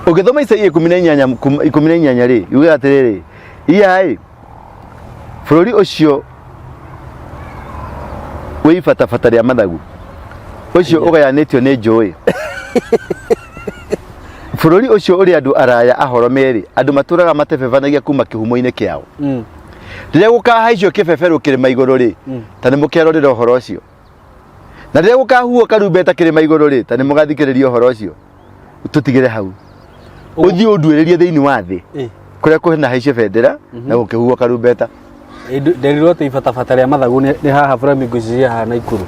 Ukithoma Isaia 18 ri yuga atiriri iya bururi ucio wi fatafata ria mathagu ucio ugayanitio ni njui bururi ucio uri andu araya ahoro meri andu maturaga matebebanagia kuma kihumo-ini kiao riria gukahaicio kibebero kirima iguru ri tani mukirorira uhoro ucio na riria gukahuo karumbeta kirima iguru ri tani mugathikiriria uhoro ucio tutigire hau uthii unduiririe thiini wa thi kuria kuhena haicio bendera na gukihuo karumbeta nderirwo te fatafata ria mathagu ni haha Flamingo cia haha Naikuru.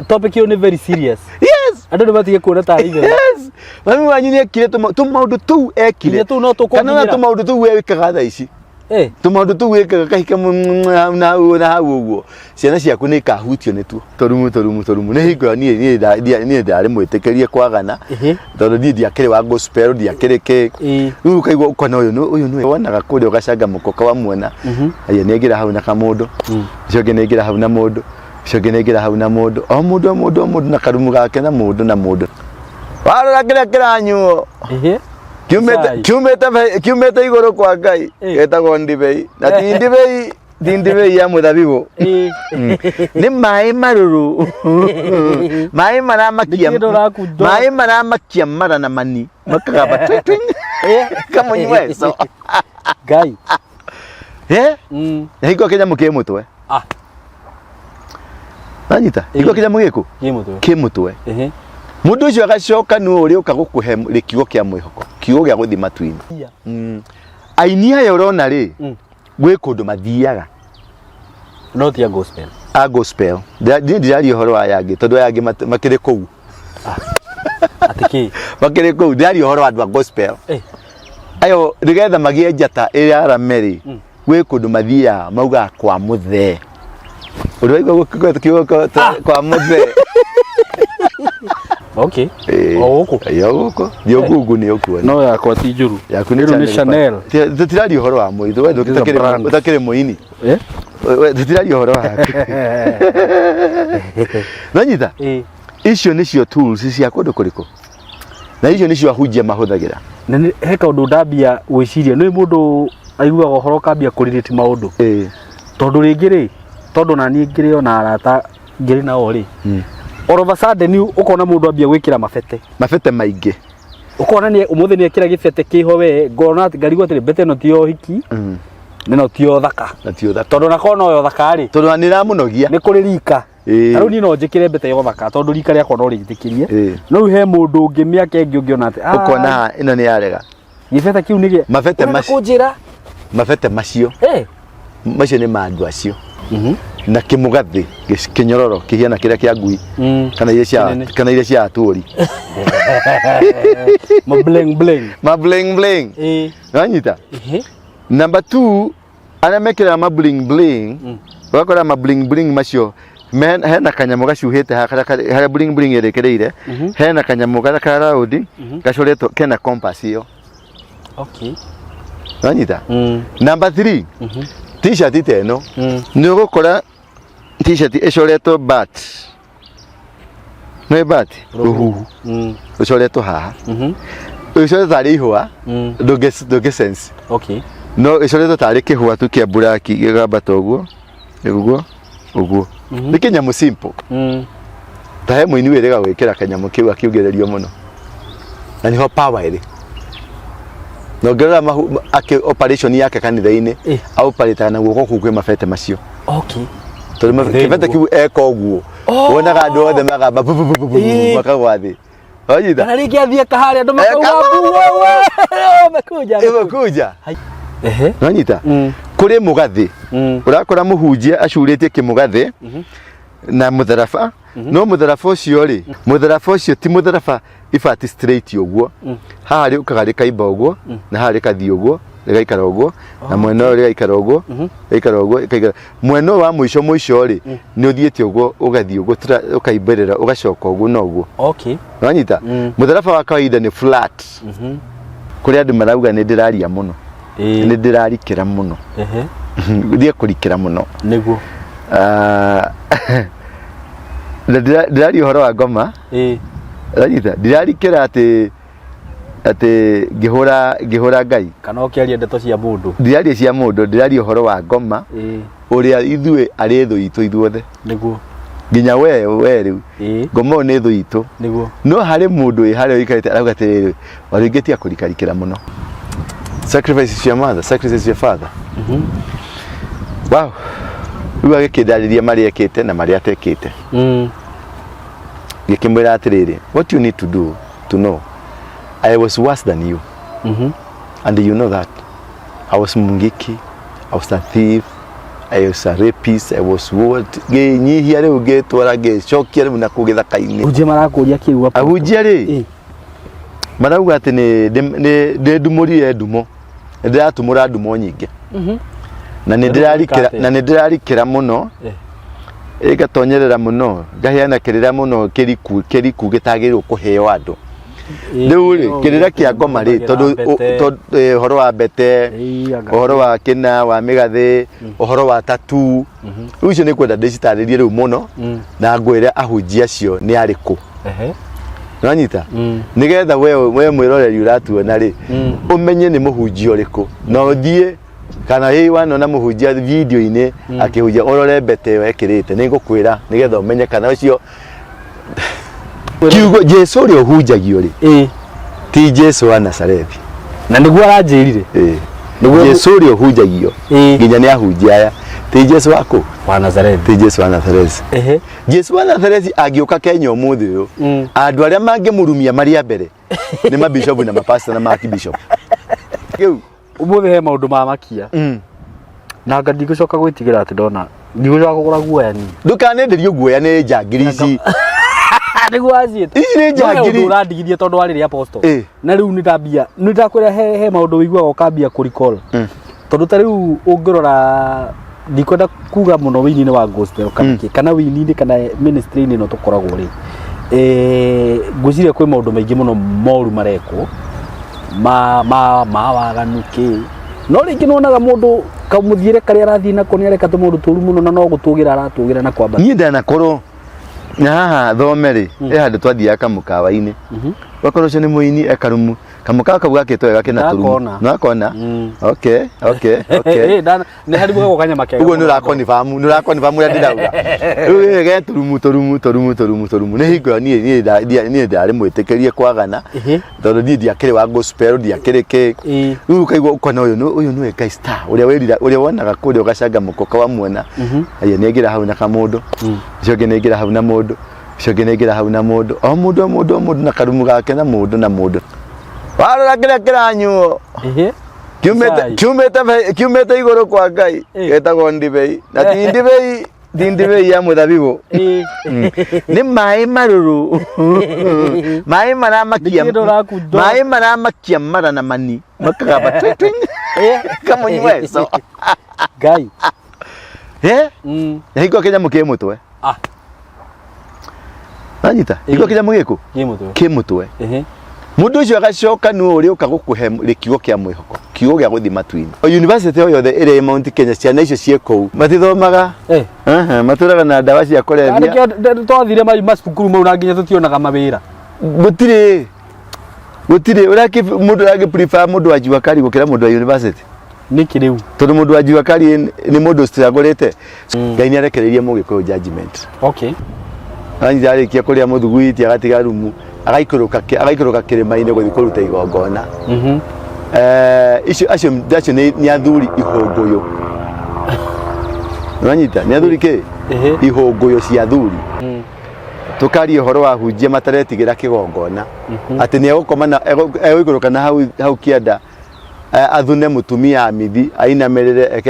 Topic hiyo ni very serious. Yes, andu ni batige kuona ta ithe. Yes, mami wanyu ni ekire tumaundu tu ekire kana tumaundu tu wekaga tha ici tumaundu tu wekaga kahika na hau uguo ciana ciaku ni kahutio ni tu torumu ni hingo ni ndari mwitikirie kwagana tondu ndiakire wa gospel ndiakire ke riu kaigwa ukona uyu ni wonaga kuri ugacanga mukoka wa muona aya ni ngira hau na kamundu cionge ni ngira hau na mundu cionge ni ngira hau na mundu o mundu na karumu gake na mundu warora kiranyu kiumete iguru kwa Ngai getagwo ndibei na ti ndibei ya muthabibu ni mai maruru mai maramakia mara na mani makagamba twing kama nyweso Ngai hiko kenya mukie mutwe nanyita hiko kenya mugiku kimutwe mundu ucio agacoka nu uri uka gukuhe rikigo kia mwihoko kigo gia guthima twini aini aya urona ri gwe kundu mathiaga no ti gospel gospel ndirari horo ayangi tondu ayangi makire kou atiki makire kou ndirari horo andu gospel ayo rigetha magie njata iri arameri gwe kundu mathiaga mauga kwa muthe uri waigwa kigo kwa muthe okay Yoko Gugu ni okuona no yakwa ti njuru yaku ni Chanel tutirari horo wa muithu we utakire muini we tutirari horo wa nanyita icio nicio tools cia kundu kuriku na icio nicio ahunjia mahuthagira na he kaundu ndambia gwiciria ni mundu aiguaga horo kambia kuririti maundu tondu ringi ri tondu nani ngiri ona arata ngiri na ori all of a sudden ukona mundu ambia gwikira mabete maingi ukona ni umuthi ni ekira gibete kiho we ngona ngarigwa tiri bete no tio hiki no tio thaka tondu nakona yo thaka ri tondu ni ramunogia ni kuri rika aru ni no njikire bete yo thaka tondu rika ria kona uri gitikirie no he mundu ungi miake ngi ungiona ati ukona ino ni yarega gibete kiu ni mabete macio macio ni mandu acio na kimugathi kinyororo kihiana kiria kia ngui kana iria cia aturi ma bling bling nanyita number 2 ana mekira ma bling wakora ma bling macio hena kanyamu gacuhite ha bling irekereire hena kanyamu gaka raudi gacoretwo kena compass iyo nanyita number 3 t-shirt iteno ni gukora t-shirt icoretwo bat no bat ruhu icoretwo haha icoretwo tari ihwa nduge sense no icoretwo tari kihwa tu kia buraki gigamba toguo uguo ni kinyamu simple tahe muini wirega gwikira kanyamu kiu akiugererio muno na niho power iri no gerera operation yake kanitha-ini operate na guoko kugwe mabete macio tondu mabete kiu eko uguo wonaga andu othe magamba makagwathi onyita kana ringi athie kaharia andu makuja onyita kuri mugathi urakora muhunjia acuritie kimugathi na mutharaba no mutharaba ucio ri mutharaba ucio ti mutharaba ifati straight uguo haha ri ukagari kaimba uguo na haha ri kathi uguo rigaikara uguo na mweno ri gaikara uguo ikaigara mweno wa muico ri ni uthiete uguo ugathi uguo ukaimberera ugacoka uguo no uguo wanyita mutharaba wa kawaida ni flat kuri andu marauga ni ndiraria muno ni ndirarikira muno thie kurikira muno niguo ndirari horo wa ngoma ndirarikira ati ate ngihura Ngai kana ukiaria ndeto cia mundu ndiraria cia mundu ndiraria horo wa ngoma uria ithue ari thu itu ithuothe niguo nginya we riu ngoma ni thu itu niguo no hari mundu wi hari ikarite arauga atiriri waringitia kurikarikira muno sacrifice cia mother sacrifice cia father wow riu agikindariria mari ekite na mari atekite ngikimwira atiriri what you need to do to know I was worse than you. And you know that. I was mungiki, I was a thief, I was a rapist, I was what? Nyi hiare ugetwara ge shokia na kugethaka ini. Uje marakuria kiu hapo. Ahujia ri. Marauga ati ni ndumurire ndumo. Ndiratumura ndumo nyingi. Na ndirarikira muno. Igatonyerera muno. Ngahiana kirira muno kiriku gitagirwo kuheo andu. Nduri kirira kia ngoma ri tondu horo wa bete horo wa kina wa migathi horo wa tatu ucio ni kwenda ndicitaririe riu muno na ngwire ahujia cio ni ariku nanyita nigetha we mwiroreri uratuona ri umenye ni muhujia uriku na uthie kana hii wanona muhujia video ini akihujia orore bete wekirite ningukwira nigetha umenye kana ucio kiugo Jesu uri ohujagio ri ti Jesu wa Nazareth na niguo aranjirire niguo Jesu uri ohujagio nginya ni ahujia aya ti Jesu wako wa Nazareth ti Jesu wa Nazareth Jesu wa Nazareth agioka Kenya umuthi uyu andu aria mangimurumia maria mbere ni mabishop na mapastor na makibishop kiu umuthi he maundu ma makia na ngadigucoka gwitigira ati ndona ndigũcoka kũgũra guoya ni ndukanenderio guoya ni njangiri ici niguo aciete ici njangiri urandigirie tondu wari ri apostle na riu nitambia nitakwira he maundu wiguaga ukambia kuricall tondu ta riu ungirora ndikwenda kuga muno wini-ini wa gospel kana wini-ini kana ministry-ini no tukoragwo ri ngwiciria kwi maundu maingi muno moru mareko ma waganu ki no ringi nonaga mundu kamuthiire karia arathii nako ni areka tumundu turu muno na no gutugira aratugira na kwamba nie ndanakorwo na haha thomeri handu twathiaga kamukawa-ini wakorwo cio ni muini ekarumu kamukawa kau gakitwo wega kina turumu nakona okay ni hari bwo kanya make ugo ni urakonifirm uria ndirauga ge turumu ni hingo nie ndari mwitikirie kwagana tondu ndiakire wa gospel ndiakire ke riu kaigwa ukona uyu niwe Ngai star uria wonaga kuria ugacanga mukoka wa muona aya ningira hau na kamundu cio ngi ningira hau na mundu cio ngi ningira hau na mundu o mundu na karumu gake na mundu warora kira kiranyuo kiumete iguru kwa Ngai getagwo ndibei na ti ndibei ya muthabibu ni mai maruru mai maramakia mara na mani makagamba twing kama nyweso Ngai hiko kenya mukimutwe nanyita hiko kenya mugiku kimutwe mundu ucio agacoka nu uri ukagukuhe rikiugo kia mwihoko kiugo gia guthima twini university yothe iri Mount Kenya ciana icio cieko matithomaga maturaga na ndawa cia kurevia twathire macukuru mau na nginya tutionaga mawira gutire uraki mundu agi prefer mundu wa jua kari gukira mundu wa university niki riu tondu mundu wa jua kari ni mundu strugglete Ngai ni arekereirie mugiko judgment anyi arikia kuria muthuguiti agatiga rumu agaikuruka kirima-ini guthi kuruta igongona acio ni athuri ihunguyu nanyita ni athuri ki ihunguyu cia athuri tukaria uhoro wa hunjia mataretigira kigongona ati ni egukoma na egikuruka na hau kianda athune mutumia amithi ainamirire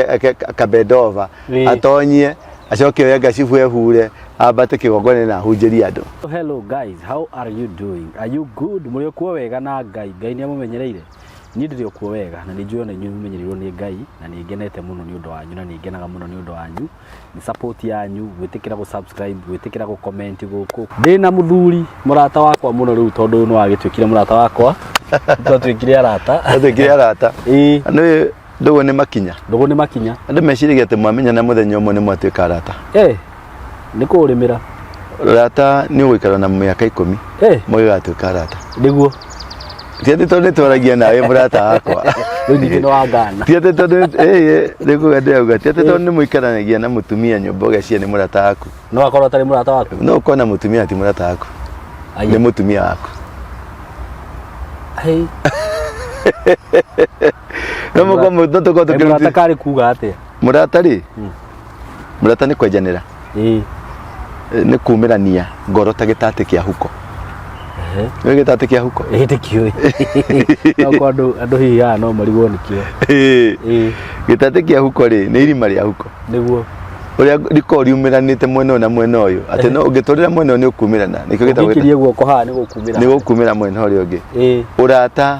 kabedova atonyie acoke wenga cibu ehure abate kigongone na hunjiri andu. Hello guys, how are you doing? Are you good? Muri kuo wega na Ngai ni amumenyereire. Ni ndiri kuo wega na ni njui na nyu mumenyereirwo ni Ngai na ni ngenete muno ni undu wanyu na ni ngenaga muno ni undu wanyu. Ni support yanyu, gwitikira go subscribe, gwitikira go comment guku. Ndina muthuri murata wakwa muno riu tondu no agitwikire murata wakwa. Twatwikire arata. Anu ndugu ni makinya. Andu meciragia ati mwamenya na muthenya umwe ni mwatwika arata. Ni kurimira. Rata ni gwikara na miaka 10. Mwe gatwika arata. Niguo. Tiate tondu twaragia nawe murata wakwa. Ningĩ no wangana. Tiate tondu rĩu ndĩrauga tiate tondu nĩ mũikaranagia na mũtumia nyũmba ũgacia nĩ murata waku. No akorwo atarĩ murata waku. No ũkona mũtumia ti murata waku. Nĩ mũtumia waku. Hey. No mũkomo tũtũko tũkĩruti. Murata karĩ kuga atĩa? Murata rĩ? Murata nĩ kwenjanĩra. Nĩ kuumĩrania ngoro ta gĩtatĩ kĩa huko. Nĩ gĩtatĩ kĩa huko. Tikĩũĩ. No kwa andũ hihi haha no marigwo nĩkĩo. Gĩtatĩ kĩa huko rĩ nĩ irima rĩa huko. Nĩguo. Ũrĩa riko riumiranĩte mwena na mwena ũyũ. Atĩ no ũngĩtũrĩra mwena ũyũ nĩ ũkuumĩrana. Nĩkĩo gĩtagwo. Ũkĩria guoko haha nĩ gũkuumĩra. Nĩ gũkuumĩra mwena ũrĩa ũngĩ. Ũrata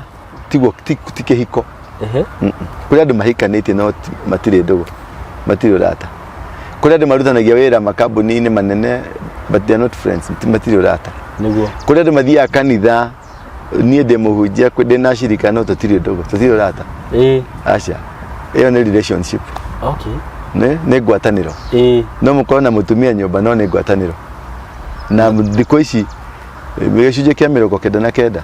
tiguo ti kĩhiko. Kũrĩ andũ mahikanĩtie no matirĩ ndũgũ. Matirĩ ũrata. Kũrĩ andũ marutanagia wĩra makambuni-inĩ manene but they are not friends. Matirĩ ũrata. Nĩguo. Kũrĩ andũ mathiaga kanitha niĩ ndĩ mũhunjia ndĩna cirika no tũtirĩ ndũgũ. Tũtirĩ ũrata. Aca. Ĩyo nĩ relationship. Okay. Nĩ ngwatanĩro. No mũkorwo na mũtumia nyũmba no nĩ ngwatanĩro. Na thikũ ici gĩcunjĩ kĩa 99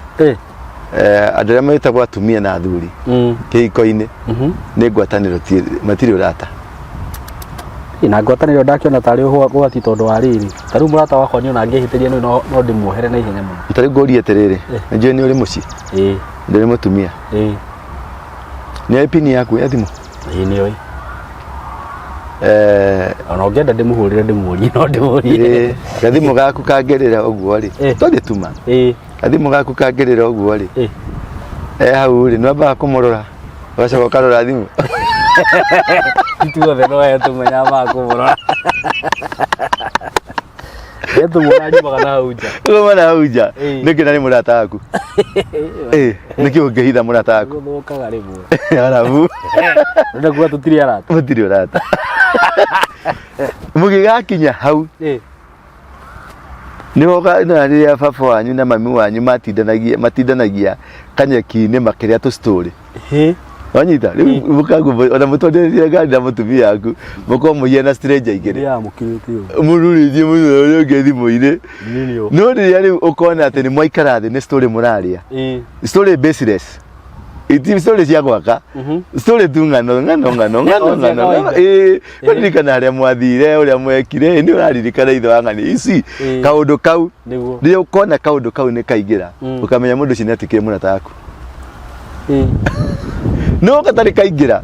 andũ arĩa metagwo atumia na athuri kĩhiko-inĩ nĩ ngwatanĩro matirĩ ũrata. Na ngwatanĩro ndakiona tarĩ ũgwati tondũ wa rĩrĩ. Ta rĩu mũrata wakwa nĩ ona angĩhĩtĩria no ndĩmuohere na ihenya mũno. Ta rĩu ngũrie atĩrĩrĩ, njũĩ nĩ ũrĩ mũciĩ. Ndĩrĩ mũtumia. Nĩ oĩ pini yaku ya thimũ? Nĩ oĩ. Ona ũngĩenda ndĩmũhũrĩre ndĩmuorie no ndĩmuorie. Gathimũ gaku kangĩrĩra ũguo rĩ. Tondĩ tuma. Gathimũ gaku kangĩrĩra ũguo rĩ. Hau rĩ nĩwambaga kũmũrora. Ũgacoka ũkarora thimũ. Ithuothe no tũmenyaga ma kũmũrora. Tũmũona nyumaga na hau nja. Ũgoma na hau nja. Nĩkĩ na nĩ mũrata waku? Nĩkĩ ũngĩhitha mũrata waku? Gũthũkaga rĩmwe. Arabu. Nĩ kuga tũtirĩ arata. Mũtirĩ ũrata. Mũgĩgakinya hau. Nĩwoka na rĩrĩa baba wanyu na mami wanyu matindanagia kanyeki-inĩ makĩrĩa tũ story. Wanyita rĩu mũkangu ona mũtondere ngari na mũtumia yaku mũkorwo mũhiana na stranger igĩrĩ. Mũrũrĩtie mũno ũrĩa ũngĩ thimũ-inĩ. No rĩrĩa rĩu ũkona atĩ nĩ mwaikara thĩ nĩ story mũraria. Story baseless. Iti story cia gwaka. Story tu ng'ano. Ũririkana harĩa mwathire ũrĩa mwekire nĩ ũraririkana ithe wa ng'ani ici. Kaũndũ kau rĩrĩa ũkona kaũndũ kau nĩ kaingĩra ũkamenya mũndũ ũcio nĩ atikire mũrata waku. No gatarĩ kaingĩra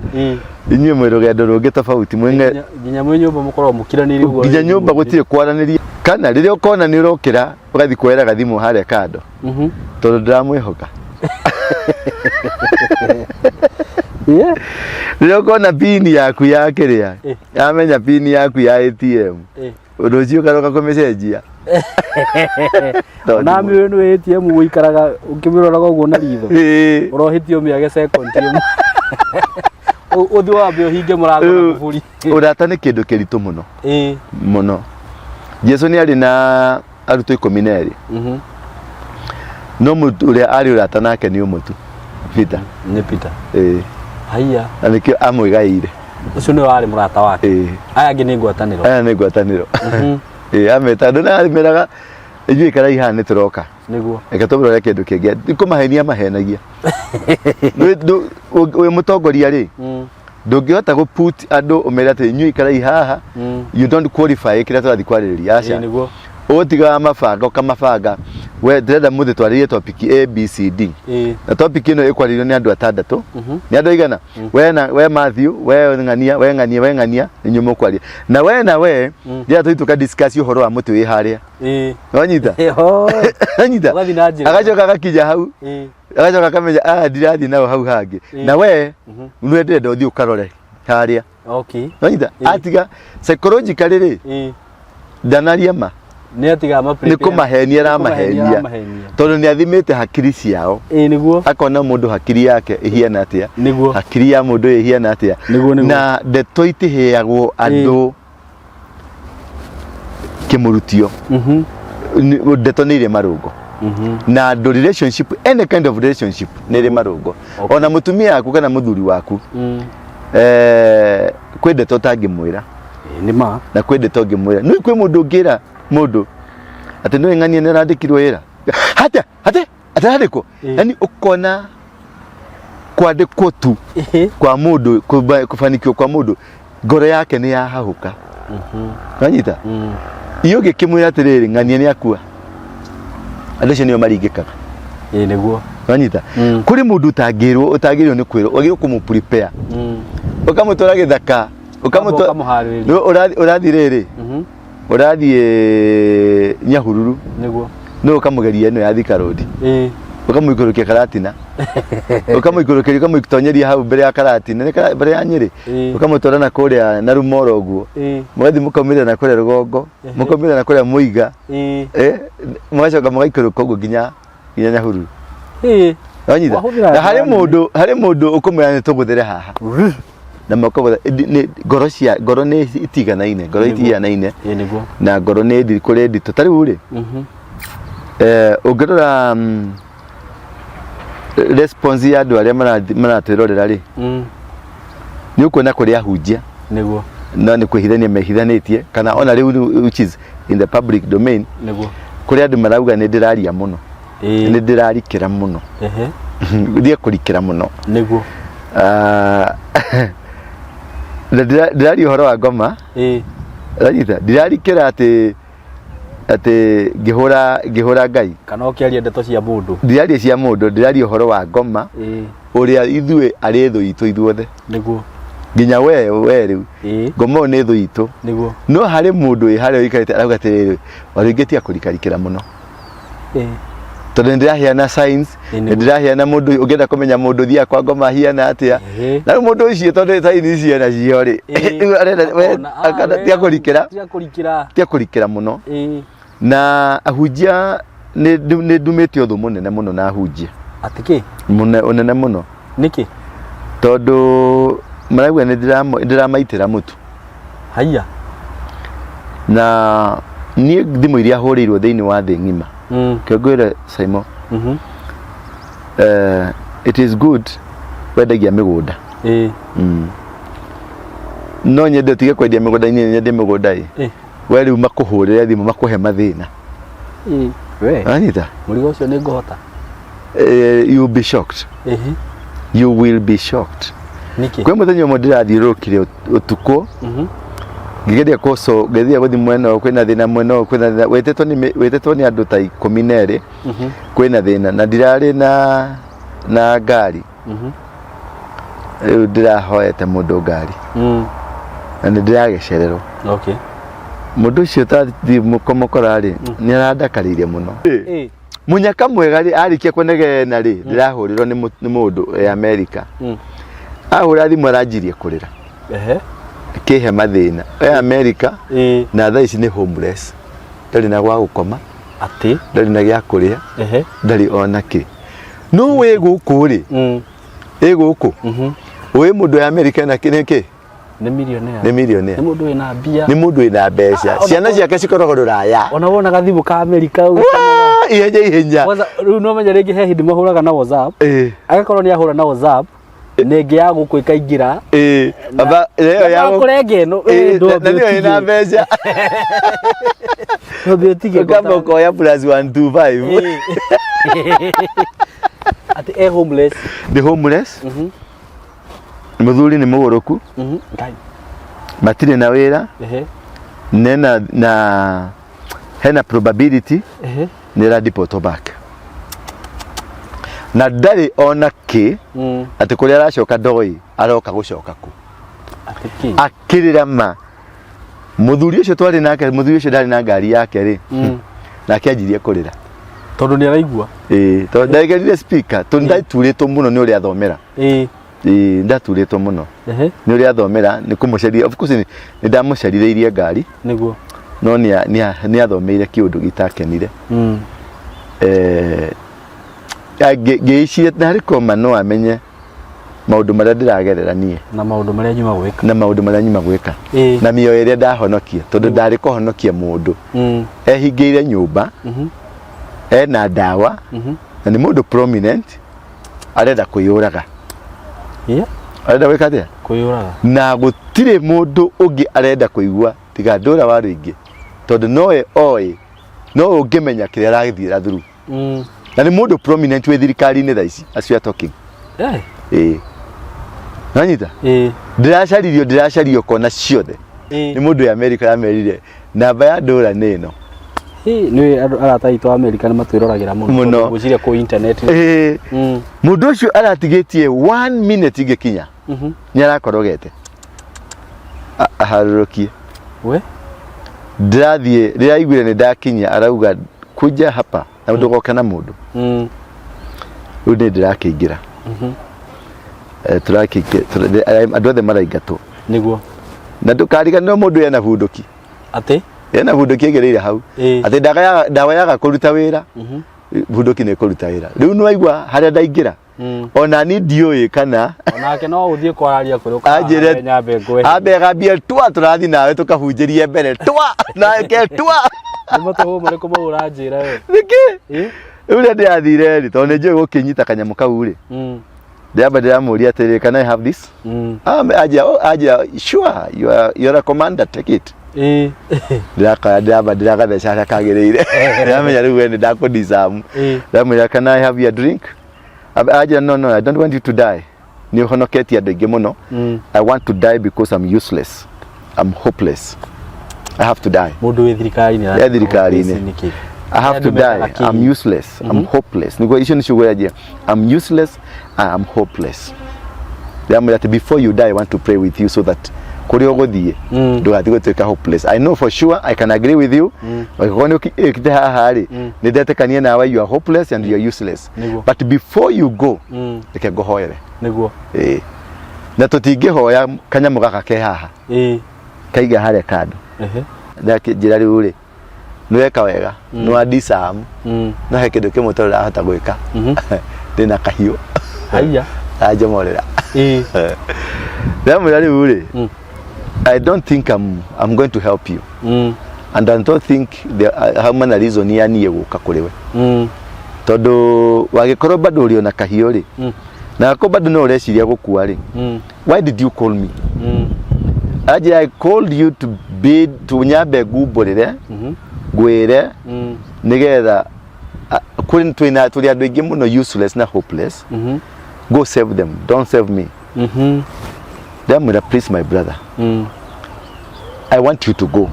inyuĩ mwĩ rũgendo rũngĩ tofauti mwĩnge nginya mwĩ nyũmba mũkorwo mũkiranĩrie ũguo. Nginya nyũmba gũtirĩ kwaranĩria kana rĩrĩa ũkona nĩ ũrokĩra ũgathiĩ kuoera gathimũ harĩa kando tondũ ndĩramwĩhoka. Rĩrĩa ũkona pini yaku ya kĩrĩa yamenya pini yaku ya ATM ũndũ ũcio ũkaroka kũmĩcenjia. Na mĩoyo nĩ ATM ũikaraga ũkĩmĩroraga ũguo na ritho ũrohĩtio mĩage second ĩmwe ũthiĩ wambe ũhinge mũrango na kũburi. Ũrata nĩ kĩndũ kĩritũ mũno mũno. Jesũ nĩ arĩ na arutwo 12 no mũndũ ũrĩa arĩ ũrata nake nĩ ũmwe tu, Peter. Nĩ Peter. Haiya. Na nĩkĩo amwĩgaĩire. Ũcio nĩwe warĩ mũrata wake. Aya angĩ nĩ ngwatanĩro. Aya nĩ ngwatanĩro. Ameta andũ na meraga inyuĩ ikarai haha nĩ tũroka. Nĩguo. Reke tũrore kĩndũ kĩngĩ. Kũmahenia mahenagia. Wĩ mũtongoria rĩ ndũngĩhota gũ-put andũ ũmere atĩ inyuĩ ikarai haha you don't qualify kĩrĩa tũrathiĩ kwarĩrĩria. Aca. Nĩguo. Ũtiga mabanga ũkamabanga we ndĩrenda mũthĩ twarĩrie topic ABCD. Na topic ĩno ĩkwarĩrio nĩ andũ atandatũ. Nĩ andũ aigana? We Matthew, we ng'ania inyuĩ mũkwaria. Na we rĩrĩa tũthiĩ tũka-discuss ũhoro wa mũtĩ wĩ harĩa. Wanyita? Wanyita? Agacoka agakinya hau. Agacoka akamenya ndirathiĩ nao hau hangĩ. Na we nĩwe ndĩrenda ũthiĩ ũkarore harĩa. Wanyita? Atiga psychologically rĩ ndanaria ma nĩ kũmahenia aramahenia tondũ nĩ athimĩte hakiri ciao. Akona mũndũ hakiri yake ĩhiana atĩa, hakiri ya mũndũ ĩhiana atĩa, na ndeto itiheagwo andũ kĩmũrutio. Ndeto nĩ irĩ marũngo na andũ relationship, any kind of relationship nĩ irĩ marũngo. Ona mũtumia yaku kana mũthuri waku kwĩ ndeto ũtangĩmwĩra na kwĩ ndeto ũngĩmwĩra. Nĩ kwĩ mũndũ ũngĩra mũndũ atĩ nĩ ng'ania nĩ arandĩkirwo wĩra hata Atarandikwo yani ukona kwandikwo tu kwa mundu kufanikio kwa mundu ngoro yake ni yahahuka kanyita iyo gikimwira atiriri ng'ania ni akua andũ nĩo maringĩkaga nĩguo kanyita kuri mundu utangirwo ni kwirwo wagirwo kumuprepare ukamutwara githaka urathi riri urathie Nyahururu nĩguo no ukamugeria ino ya Thika Road ukamuikurukia Karatina ukamuikurukia ukamuitonyeria hau mbere ya Karatina mbere ya Nyeri ukamutwara na kuria na Rumoro guo mwathi mukaumira na kuria Rugongo mukaumira na kuria Muiga mwacoka mugaikuruka guo nginya Nyahururu wanyita na hari mundu ukumwira ni tubuthere haha na makobotha ngoro ni itiganaine ngoro itiganaine na ngoro ni ndi kuri ndi tutari uri ungirora response ya andu aria maratwirorera ri ni ukuona kuri ahunjia niguo no ni kwihithania mehithanitie kana ona riu which is in the public domain niguo kuri andu marauga ni ndiraria muno ni ndirarikira muno ndie kurikira muno niguo ndirari uhoro wa ngoma ranyita ndirarikira ati ngihura Ngai kana ukiaria ndeto cia mundu ndiraria cia mundu ndiraria uhoro wa ngoma uria ithue ari thu itu ithuothe niguo nginya we riu ngoma ni thu itu niguo no hari mundu hari oikarite arauga atiriri waringitia kurikarikira muno tondu ndirahiana signs ndirahiana mundu ungienda kumenya mundu thia kwa ngoma hiana atia na mundu ucio tondu signs ciana cio ri akana tia kurikira muno na ahunjia ni ndumite uthu munene muno na ahunjia atiki unene muno niki tondu marauga ni ndiramaitira mutu haya na ni thimu iria hurirwo thiini wa thi ng'ima kĩongwĩre Simon it is good wendagia mĩgũnda no nyende utige kwendia mĩgũnda-inĩ nyende mĩgũnda we rĩu makũhũrĩre thimũ makũhe mathĩna anyita mũrigo ũcio nĩ ngũhota you will be shocked you will be shocked kwĩ mũthenya ũmwe ndĩrathiũrũrũkire ũtukũ ngigeria koso gethia guthi mwena kwina thina mwena kwina wetetwo ni andu ta 12 kwina thina na ndirari na ngari ndirahoete mundu ngari na ndiragecererwo mundu ucio tathi mukomokora ri ni arandakaririe muno munyaka mwega ri arikia kwenegena ri ndirahurirwo ni mundu America ahura thimu aranjirie kurira kihe mathina America na thaa ici ni homeless ndari na gwa gukoma ati ndari na gya kuria ndari ona ki no we guku ri guku we mundu ya America na kiniki ni millionaire ni mundu ina mbia ni mundu ina mbeca ciana ciake cikoragwo ruraya ona wona gathimu ka America ihenya riu no menya ringi he hindi mahuraga na WhatsApp agakorwo ni ahura na WhatsApp nenge ya guku ikaingira aba leo ya kurenge no ndio ina mbeca no biotige kama uko ya plus 125 ati homeless the homeless muthuri ni mugoroku matire na wira nena na hena probability ni ra deport back na ndari ona ki ati kuria aracoka ndoi aroka gucoka ku atiki akirira ma muthuri ucio twari nake muthuri ucio ndari na ngari yake ri na akianjirie kurira tondu ni araigua tondu ndagerire speaker tondu ndaturitwo muno ni uri athomera ndaturitwo muno ni uri athomera ni kumuceria of course ni ndamuceritheirie ngari niguo no ni athomeire kiundu gitakenire geishire na rikoma no amenye maundu maria ndiragerera nie na maundu maria nyuma gwika na mioyo iria ndahonokia tondu ndari kuhonokia mundu ehingeire nyumba ena dawa na ni mundu prominent arenda kuyuraga arenda gwika atia kuyuraga na gutire mundu ungi arenda kuigua tiga ndura wa ringi tondu noe oi no ungimenya kiria aragithira through na nĩ mũndũ prominent wĩ thirikari-inĩ thaa ici as we are talking. Nanyita ndĩracaririo kona ciothe nĩ mũndũ wa America yamerire namba ya ndũra nĩ ĩno. Nĩ arata aitũ a America nĩ matwĩroragĩra mũno gwĩciria kũ internet. Mũndũ ũcio aratigĩtie 1 minute ingĩkinya nĩ arakorogete aharũrũkie. Ndĩrathiĩ rĩrĩa aiguire nĩ ndakinya arauga kuja hapa na ndũgoka na mũndũ. Rĩu nĩ ndĩrakĩingĩra andũ othe maraingatwo nĩguo na ndũkariganĩrwo mũndũ ena bunduki atĩ ena bunduki ĩgereire hau atĩ ndawa yaga kũruta wĩra bunduki nĩ kũruta wĩra. Rĩu nĩ waigua harĩa ndaingĩra ona ni ndiũĩ kana onake no ũthiĩ kwararia kũrĩ nyambe ngwe ambe gambia twa tũrathi nawe tũkahunjĩrie mbere twa nake twa nĩ matũ marĩkũ mau ũranjĩra we nĩkĩ rĩu ndĩrathire rĩ tondũ nĩ njũĩ gũkĩnyita kanyamũ kau rĩ ndĩramũria atĩrĩ can I have this? Aja sure you are a commander, take it. Ndĩragatheca kagĩrĩire ndĩramenya rĩu we nĩ ndakũdisamu ndĩramwĩra can I have your drink? Aja no I don't want you to die. Nĩ ũhonoketie andũ aingĩ mũno. I want to die because I'm useless, I'm hopeless, I have to die. Mũndũ wĩ thirikari-inĩ I have to die. I'm useless. I'm hopeless. Niko icio nĩ ciugo yaje. I'm useless. I'm hopeless. That before you die, I want to pray with you so that kuri ogothiĩ ndũgathiĩ gũtuĩka hopeless. I know for sure I can agree with you. Wakona ukite haha rĩ nĩ ndetekania nawe you are hopeless and you are useless. But before you go, reke ngũhoere. Nĩguo. Na tũtingĩhoya kanyamũ gaka ke haha. Kaiga harĩa kando. Njĩra rĩu rĩ nweka wega nwa disamu na he kĩndũ kĩmwe tondũ ndahota gwĩka ndĩna kahiũ anjomorera ndamwĩra rĩu rĩ I don't think I'm going to help you and I don't think how many reason ya niĩ gũka kũrĩ we tondũ wagĩkorwo bado ũrĩ na kahiũ rĩ na ko bado no ũreciria gũkua rĩ why did you call me? I called you to bid to nyambe ngumburĩre gwĩre nigetha kuri twina tuli andũ aingĩ mũno useless na hopeless go save them, don't save me. Ndamwĩra please my brother I want you to go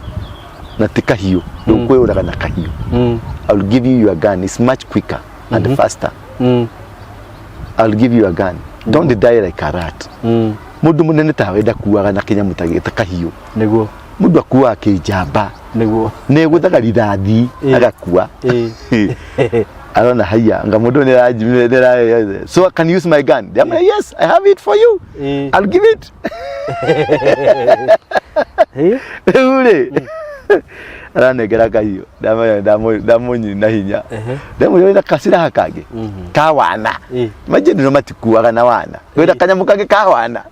na tikahiũ ndũkwĩũraga na kahiũ I'll give you your gun, it's much quicker and faster. I'll give you a gun, don't die like a rat. Mũndũ mũnene ta wenda kuaga na kĩnyamũ ta kahiũ nĩguo mũndũ akuaga kĩnjamba nĩguo nĩgũthaga rithathi agakua arona haya nga mũndũ nĩ so I can use my gun. Yes, I have it for you. I'll give it. Aranengera kahiũ ndamunyi na hinya ndamwĩra kasira kangĩ ka wana maje nĩ matikuaga na wana wenda kanyamũ kangĩ ka wana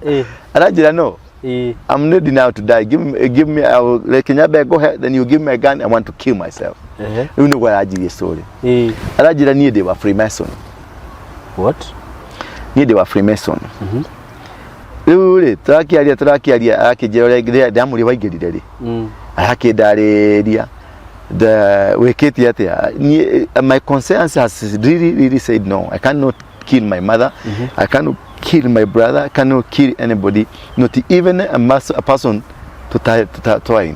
aranjĩra no I'm ready now to die. Give me I will let Kenyabe go ahead, then you give me a gun. I want to kill myself. You know what I did story. Arajira niĩ they were Freemason. What? Niĩ they were Freemason. Rĩu rĩ tũrakiaria akĩnjĩra ũrĩa ndamũrĩ waingĩrire rĩ akĩndarĩria wĩkĩtie atĩa. My conscience has really said no, I cannot kill my mother. I cannot kill my brother, I cannot kill anybody, not even a person to try.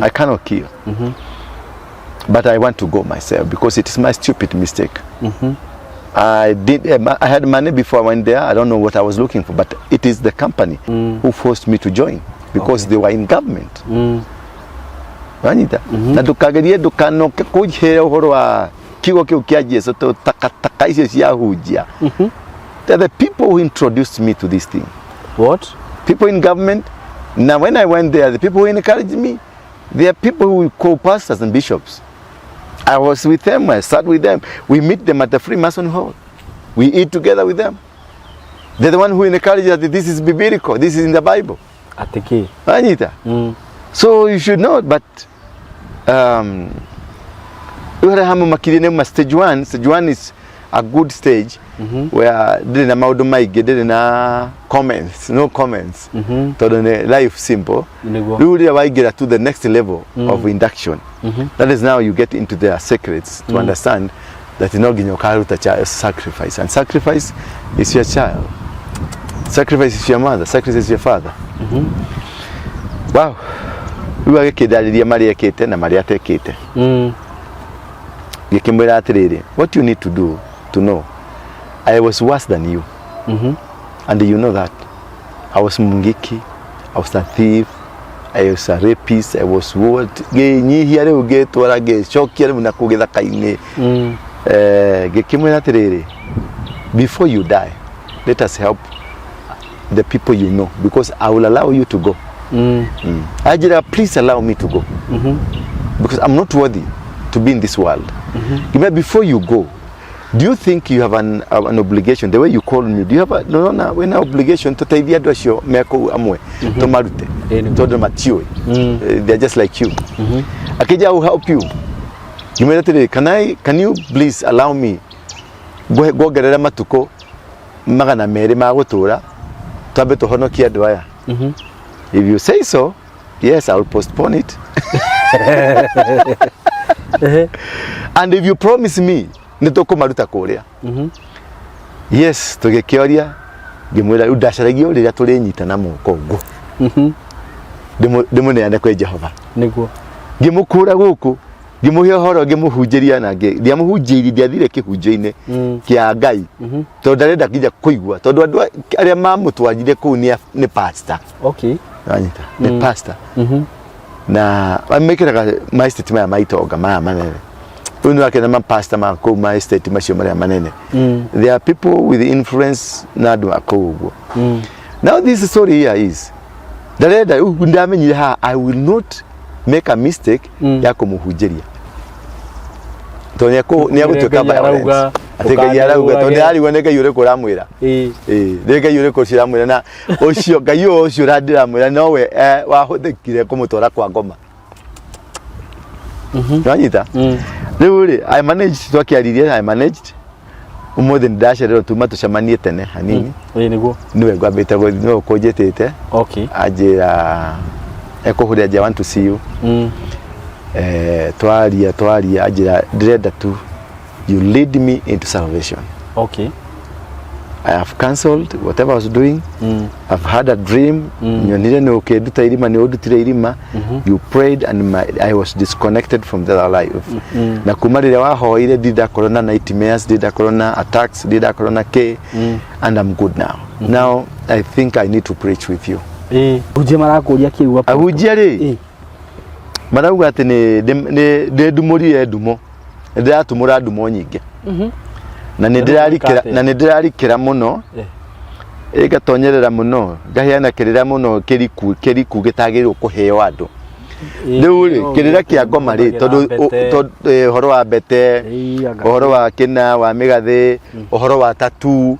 I cannot kill. But I want to go myself because it is my stupid mistake. I had money before I went there. I don't know what I was looking for, but it is the company who forced me to join because they were in government. Anita, na dukagerie dukanoke kujihera uhoro wa kigo kiu kia Jesu to takataka icio cia hujia. They're the people who introduced me to this thing. What? People in government. Now when I went there, the people who encouraged me, they are people who call pastors and bishops. I was with them, I sat with them. We meet them at the Freemason Hall. We eat together with them. They're the one who encouraged that this is biblical, this is in the Bible. Atiki. Anita. So you should know, but stage one is a good stage where there na maundu maingĩ there na comments, no comments. Tondũ life simple. Riu rĩrĩa waingĩra to the next level of induction. That is now you get into their secrets to understand that no nginya ukaruta sacrifice, and sacrifice is your child, sacrifice is your mother, sacrifice is your father. Wow, we are kidaliria mari ekete na mari atekete. Gikimwira atiriri, what you need to do to know, I was worse than you, and you know that. I was mungiki, I was a thief, I was a rapist, I was what? Nyihia rĩu ngĩtwara ngĩcokia rĩu na kũgĩthaka-inĩ. Gĩkĩmwĩra atĩrĩrĩ, before you die, let us help the people you know, because I will allow you to go. Ajira, please allow me to go, because I'm not worthy to be in this world. Before you go, do you think you have an obligation, the way you call me, do you have an obligation to teithia andũ acio meko amwe to marute tondu matioi, they're just like you. Akija will help you. Can you please allow me go gerera matuko magana meri ma gutura twabe tuhonokia andũ aya? If you say so, yes, I will postpone it. And if you promise me nitukumaruta kuria, yes, tugikioria ngimwira udacaragia uriria turinyita na moko ngo ndimuneane kwe Jehova niguo ngimukura guku ngimuhe horo ngimuhunjiria na ndiamuhunjiri ndiathire kihunjo-ini kia Ngai tondu ndarenda kija kuigua tondu andu aria mamutwarire kuu ni pastor. Okay, anyita ni pastor. Na amekiraga my state maya maitonga maya manene uno akena ma pastor ma ko my state macio maria manene. There are people with influence na andu akoguo. Now this story here is ndarenda ndamenyire ha I will not make a mistake ya kumuhunjiria tondu ni agutuika violence ateka yarauga tondu ari woneka yure kuramwira ndeka yure kuciramwira na ucio Ngai ucio randiramwira nowe wahuthikire kumutwara kwa ngoma. Nanyita riu ri I managed twakiaririe I managed umuthi ndacererwo tuma tucemanie tene hanini niguo niwe ngwambite no kunjitite. Okay, ajira ekuhuria I want to see you. Twaria ajira ndirenda tu you lead me into salvation. Okay, I have cancelled whatever I was doing. I've had a dream. Nyonire ni ukinduta irima ni udutire irima. You prayed and I was disconnected from the other life. Na kuma riria wahoire ndidakorwo na nightmares, ndidakorwo na attacks, ndidakorwo na and I'm good now. Now I think I need to preach with you. Uje marakuria kiu hapo. Ahujia ri. Marauga ati ni ndumurire ndumo. Ndiratumura ndumo nyingi. Na ndirarikira muno. Igatonyerera muno. Ngahiana kirira muno kiriku gitagirwo kuheo andu. Riu ri kirira kia ngoma ri tondu horo wa bete, horo wa kina wa migathi, horo wa tatu.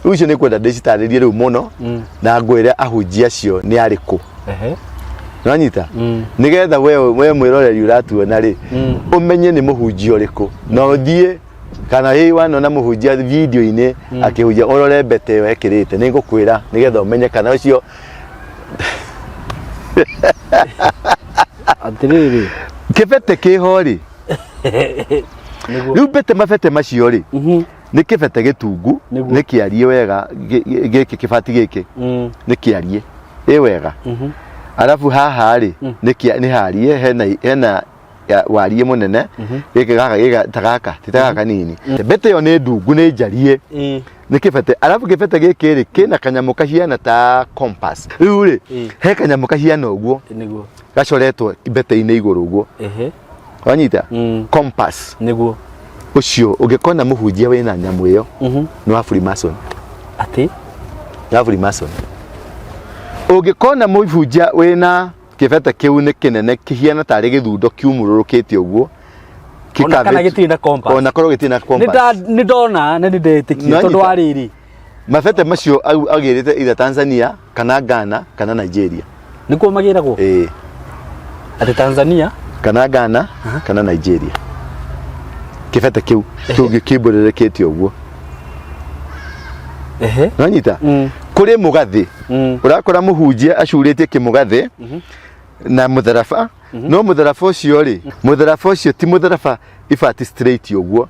Ucio ni kwenda ndicitaririe riu muno na ngwire ahunjia cio ni ariku. Nanyita nigetha we mwiroreri uratuona ri umenye ni muhunjia uriku na uthie kana hii wanona muhunjia video-ini akihunjia urore bete wekirite ni ngukwira nigetha umenye kana ucio atiriri kibete kihori riu bete mabete macio ri ni kibete gitungu ni kiarie wega giki kibati giki ni kiarie wega. Alafu haha ri ni harie hena warie munene giki gaka tagaka titagaka nini bete yo ni ndungu ni njarie ni kibete. Alafu kibete giki ri kina kanyamu kahiana ta compass riu ri he kanyamu kahiana uguo niguo gacoretwo bete-ini iguru uguo wanyita compass niguo ucio ungikona muhunjia wina nyamu iyo ni wa Freemason. Ati ya Freemason. Ungikona muhunjia wina kibete kiu ni kinene kihiana tari githundo kiumururukite uguo ona kana gitiri na compass ona korwo gitiri na compass ni ndona na ni ndetikie tondu ariri mabete macio agirite either Tanzania kana Ghana kana Nigeria nikuo magiragwo ati Tanzania kana Ghana kana Nigeria kibete kiu gikimburerekete uguo nanyita kuri mugathi urakora muhunjia acurite kimugathi na mutharaba no mutharaba ucio ri mutharaba ucio ti mutharaba ifati straight uguo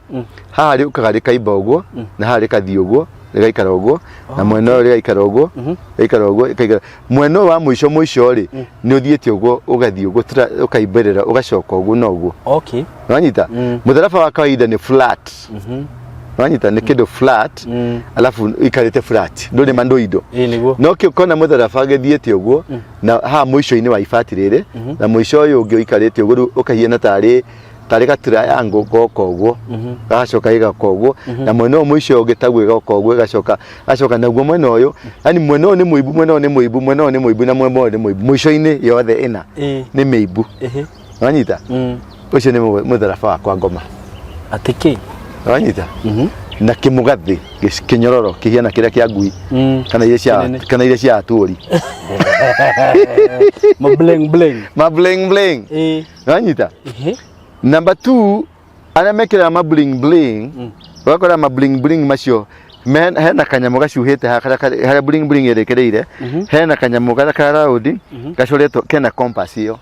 haha ri ukaga ri kaimba uguo na haha ri kathi uguo gaikara uguo na mwena uri gaikara uguo gaikara mwena wa muico ri ni uthiete uguo ugathi uguo ukaimberera ugacoka uguo no uguo okay wanyita mutharaba wa kawaida ni flat wanyita ni kido flat alafu ikarite flat nduri mandoido no kona mutharaba agithiete uguo na ha muico-ini wa ifati riri na muico uyu ungi ikarite uguo ukahiena tari ga triangle goko uguo gacoka igako uguo na mwena uyu muico ungi taguo igako uguo gacoka naguo mwena uyu yani mwena uyu ni muibu mwena uyu ni muibu mwena uyu ni muibu na mwena uyu ni muibu muico-ini yothe ina ni meibu wanyita ucio ni mutharaba wa kwa ngoma atiki wanyita na kimugathi kinyororo kihiana kiria kia ngui kana iria cia aturi ma bling bling wanyita number 2 ana mekira ma bling bling wakora ma bling bling macio hena kanyamu gacuhite haria bling bling irekereire hena kanyamu gaka round gacoretwo kena compass iyo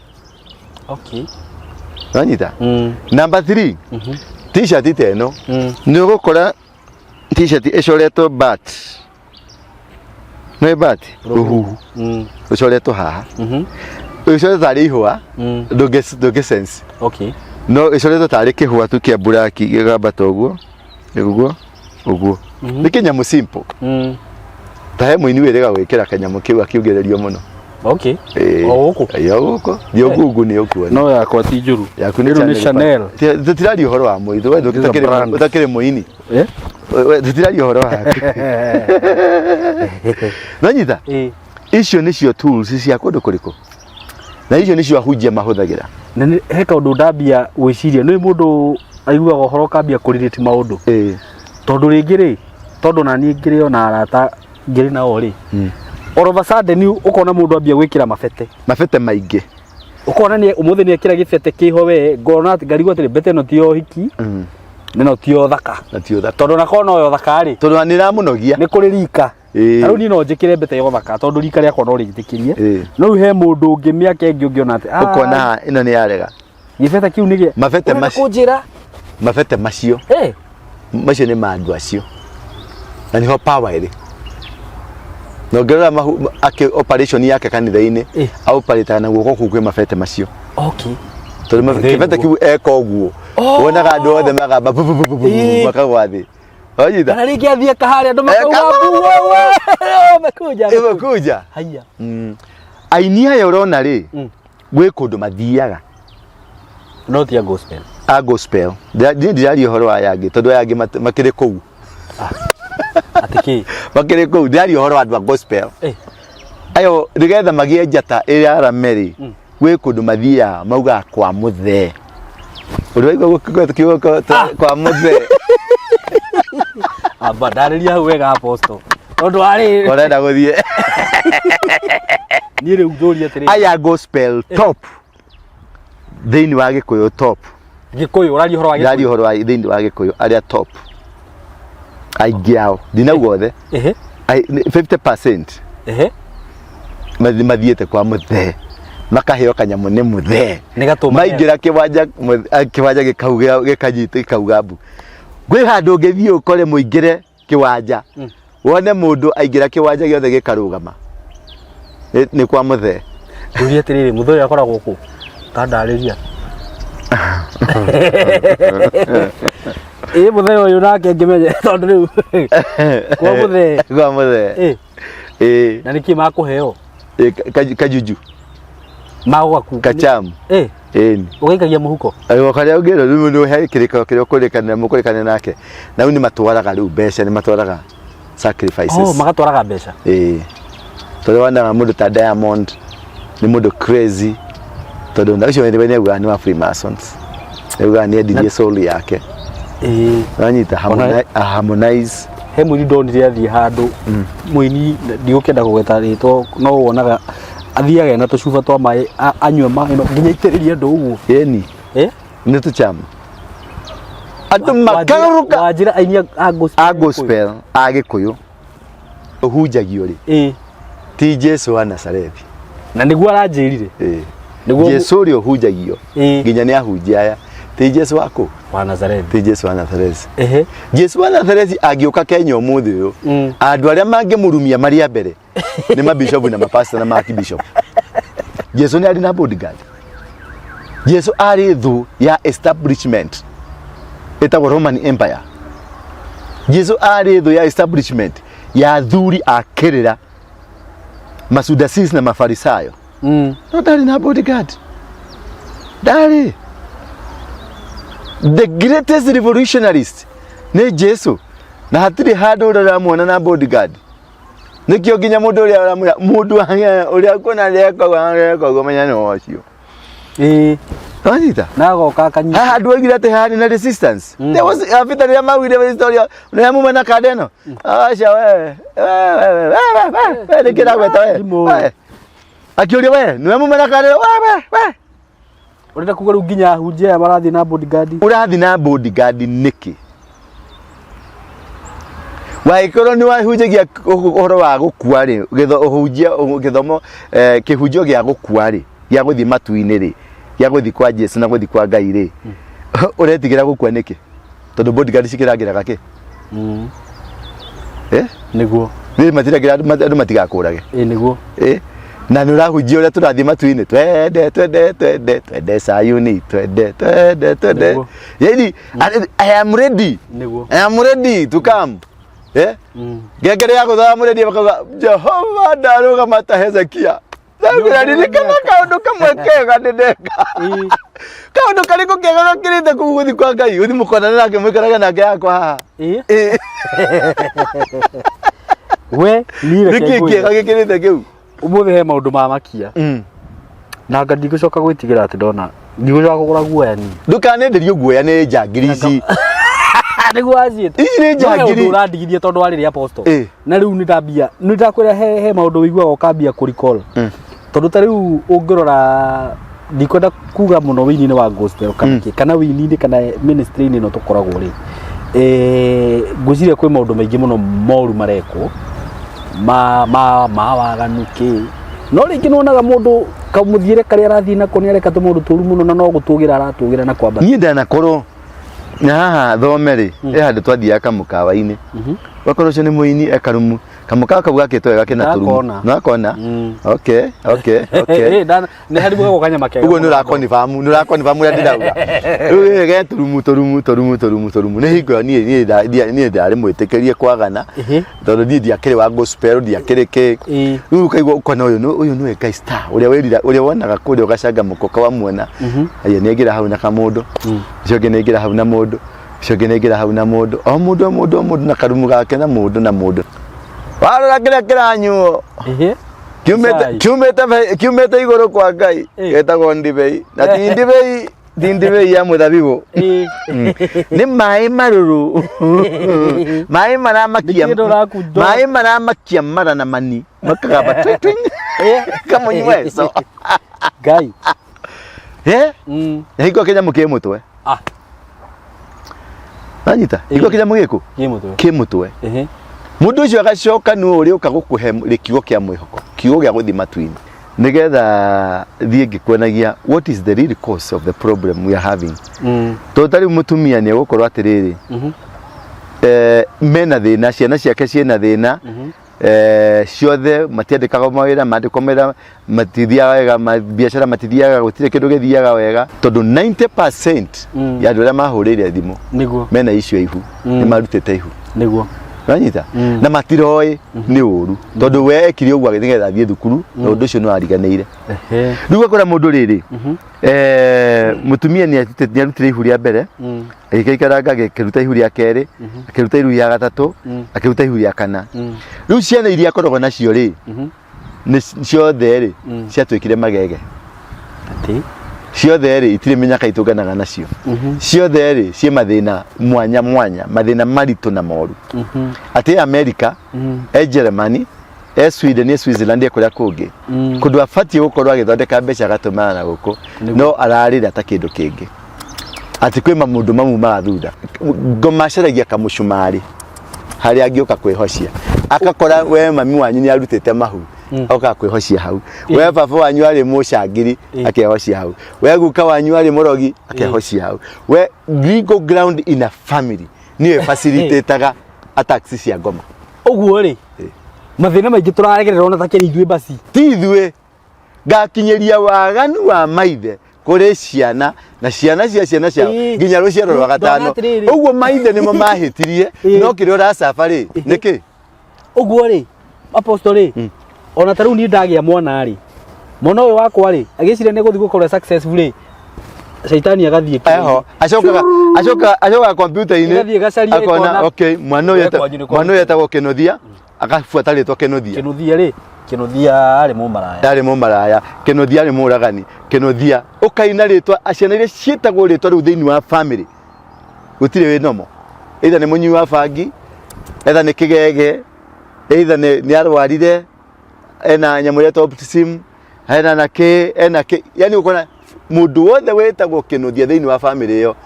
okay wanyita number 3 t-shirt iteno ni ugukora t-shirt icoretwo bat no bat ruhu icoretwo haha icoretwo tari ihua ndungi sense okay no icoretwo tari kihua tu kia buraki gigambata uguo uguo ni kinyamu simple tahe muini wirega gwikira kanyamu kiu akiugererio muno okay oguko yo gugu ni okuwa no yakwa ti njuru yaku ni Chanel tutirari uhoro wa muitho we utakire muini tutirari uhoro wa nanyita icio nicio tools cia kundu kuriku na icio nicio ahunjia mahuthagira na he kaundu ndambia gwiciria ni mundu aiguaga uhoro kambia kuririti maundu tondu ringi ri tondu na ni ngiri ona arata ngiri na ori Orova sudden ukona mundu ambia gwikira mabete maingi ukona ni umuthi ni ekira gibete kiho we ngona ati ngari gwatire bete no tio hiki no tio thaka tondu na kona yo thaka ri tondu ni ramunogia ni kuri rika aru ni no njikire bete yo thaka tondu rika ria kona uri gitikirie no he mundu ungi miaka ingi ungiona ati ukona ino ni yarega gibete kiu ni gie mabete macio kunjira mabete macio macio ni mandu acio na ni ho power iri no gerera ake operation yake kanitha-ini operate na guoko kugwe mabete macio okay tondu kibete kiu eko uguo wonaga andu othe magamba makagwa thi onyita kana ringi athie kahari andu makauga wewe mekuja haya aini aya urona ri gwe kundu mathiaga no tia gospel gospel ndirari uhoro wa yangi tondu yangi makiri kuu atiki makiri kuu ndirari uhoro wa gospel ayo rigetha magie njata ira arameri gwe kundu mathia mauga kwa muthe uriigwa kiugo kwa muthe aba ndariria hau wega apostle tondu ari urenda guthie ni riu nduria atiri aya gospel top thiini wa Gikuyu top Gikuyu urari horo wa Gikuyu urari horo wa thiini wa Gikuyu aria top aingi ao ndinauga othe 50% mathiete kwa muthe makaheo kanyamu ni muthe maingira kiwanja gikanyita ikauga mbu gwi handu ngithii ukore muingire kiwanja wone mundu aingira kiwanja giothe gikarugama ni kwa muthe nduria atiriri muthe uyu akoragwo ku tandariria muthe uyu nake ngimenye tondu riu kwa muthe na niki makuheo kajuju magwaku kachamu ugaikagia muhuko ayo karia ungiro riu ni he kiriko kirio kurikanira mukurikane nake na ni matwaraga riu mbeca ni matwaraga sacrifices magatwaraga mbeca tondu wana mundu ta Diamond ni mundu crazy tondu na ucio ni uga ni wa Freemasons uga ni endithie soul yake anyita Harmonize he mwini ndonire athie handu mwini ndiukenda kugeta ritwo no wonaga athiaga na tucuba twa mai anywe mai no nginya itiriria ndu uguo yeni ni tuchama andu makaruka wajira ainia gospel Gikuyu uhunjagio ri ti Jesu wa Nazareth na niguo aranjirire Jesu uri ohunjagio nginya ni ahunjia aya ti Jesu wako wa Nazareth, ti Jesu wa Nazareth. Jesu wa Nazareth agiuka Kenya umuthi uyu andu aria mangimurumia maria mbere ni mabishop na mapastor na archbishop. Jesu ni ari na bodyguard. Jesu ari thu ya establishment etagwo Roman Empire. Jesu ari thu ya establishment ya thuri akirira Masudasis na Mafarisayo. No dari na bodyguard. Dari. The greatest revolutionarist ni Jesu. Na hatiri hado uramuona na bodyguard. Nikio ginya mundu uria uramura mundu uria kona reko gomenya no ocio. Anita. Nago kakanyi. Andu agira te hani na resistance. There was after the mawire story. Na mu na kadeno. Acha we. Nikira gweta we. Akiuria we, no mu na kadeno we. Urenda kuga ru ginya hunjia barathi na bodyguard. Urathi na bodyguard niki. Waikoro ni wahunjagia uhoro wa gukua ri uhunjia githomo kihunjio gia gukua ri gia guthi matu-ini ri gia guthi kwa Jesu na guthi kwa Ngai ri uretigira gukua niki tondu bodyguard cikiragira gake niguo ni matiragira andu matigakurage niguo na ni urahunjia uria turathi matu-ini twende Sayuni twende yani I am ready niguo I am ready to come. Ngengere ya gutha muredi bakaga Jehova ndaruga mata Hezekia. Ndagira ni kana kaundu kamwe kega ndendeka. Kaundu kariko kega kirite kuguthi kwa Ngai uthi mukona nake mwikaraga nake yakwa haha. We ni reke kega kirite kiu. Umuthi he maundu ma makia. Na ngadi gucoka gwitigira ati ndona ndigũcoka kũgũra guoya ni. Ndukanenderio guoya ni njangiri ici. Niguo aciete. Iri njangiri urandigirie tondu wari ri apostle. Na riu ni ndambia ni ndakwira he maundu wiguaga ukambia kuricall. Tondu ta riu ungirora ndikwenda kuga muno wini-ini wa gospel kana wini-ini kana ministry-ini no tukoragwo ri. Ngwiciria kwi maundu maingi muno moru mareko ma waganuki. No ringi nonaga mundu kamuthiire karia arathi nako ni areka tumundu turu muno na no gutugira aratugira na kwamba. Ni ndanakorwo na haha thomeri handu twathiaga kamukawa-ini wakorwo cio ni muini ekarumu kamukawa kau gakitwo wega kena turumu no akona okay ni hari mwe gukanya kega uguo ni urakonifirm uria ndirauga ge turumu ni hingo ni ndari mwitikirie kwagana tondu ni ndiakiri wa gospel ndiakiri ki riu kaigua ukona uyu ni Ngai star uria wonaga kuria ugacanga mukoka wa muona aya ni ngira hau na kamundu cio ngi ngira hau na mundu cio ngi ngira hau na mundu o mundu na karumu gake na mundu warora kira kiranyuo kiumete iguru kwa Ngai getagwo ndibei na ti ndibei ya muthabibu ni mai maruru mai maramakia mara na mani makagamba twing kamunywe so Ngai hiko Kenya mukimutwe Anyita hiko Kenya mugiku kimutwe mundu ucio agacoka nu uri ukagukuhe rikiugo kia mwihoko kiugo gia guthi matu-ini nigetha thie ngikuonagia what is the real cause of the problem we are having totari mutumia ni gukorwo atiriri mena thina ciana ciake ciena thina ciothe matiandikaga mawira mandikwo mawira matithiaga wega biacara matithiaga gutire kindu githiaga wega tondu 90% ya andu aria mahurire thimu mena issue ihu ni marutite ihu niguo Anyita na matiroi ni uru tondu we ekire ugwa nigetha thie thukuru na undu ucio no ariganeire riu akora mundu riri mutumia ni arutire ihu ria mbere agikaikaranga akiruta ihu ria keri akiruta ihu ria gatatu akiruta ihu ria kana riu ciana iria akoragwo nacio ri ni ciothe ri ciatwikire magege ciothe ri itire menyaka itunganaga nacio ciothe ri cie mathina mwanya mathina maritu na moru ati America Germany Sweden Switzerland kuria kungi kundu afatie gukorwo agithondeka mbeca gatumana na guku no ararira ta kindu kingi ati kwi mamundu mamu mathunda ngomacaragia kamucumari hari angioka kwihocia akakora we mami wanyu ni arutite mahu oka kwihocia hau we baba wanyu ari mucangiri akehocia hau we guka wanyu ari murogi akehocia hau we legal ground in a family niwe facilitator attacks cia ngoma uguo ri mathina maingi turaregerera ona takiri ithuĩ basi ti ithuĩ ngakinyeria waganu wa maithe kuri ciana na ciana cia ciana cia nginya ruciaro rwa gatano uguo maithe nimo mahitirie no kire ura safari niki uguo ri apostle ri ona taru ni ndagia mwana ri mwana uyu wakwa ri agicire ne guthi gukora successfully shaitani agathie eho acoka computer ini akona okay mwana uyu etagwo Kenothia akafuata ritwa Kenothia ri Kenothia ari mumaraya Kenothia ari muragani Kenothia ukaina ritwa aciana iria cietagwo ritwa riu thiini wa family gutire wi nomo either ni munyi wa bangi either ni kigege either ni arwarire ena nyamu ya autism ena yani ukona mundu wothe wetagwo Kenothia thiini wa family iyo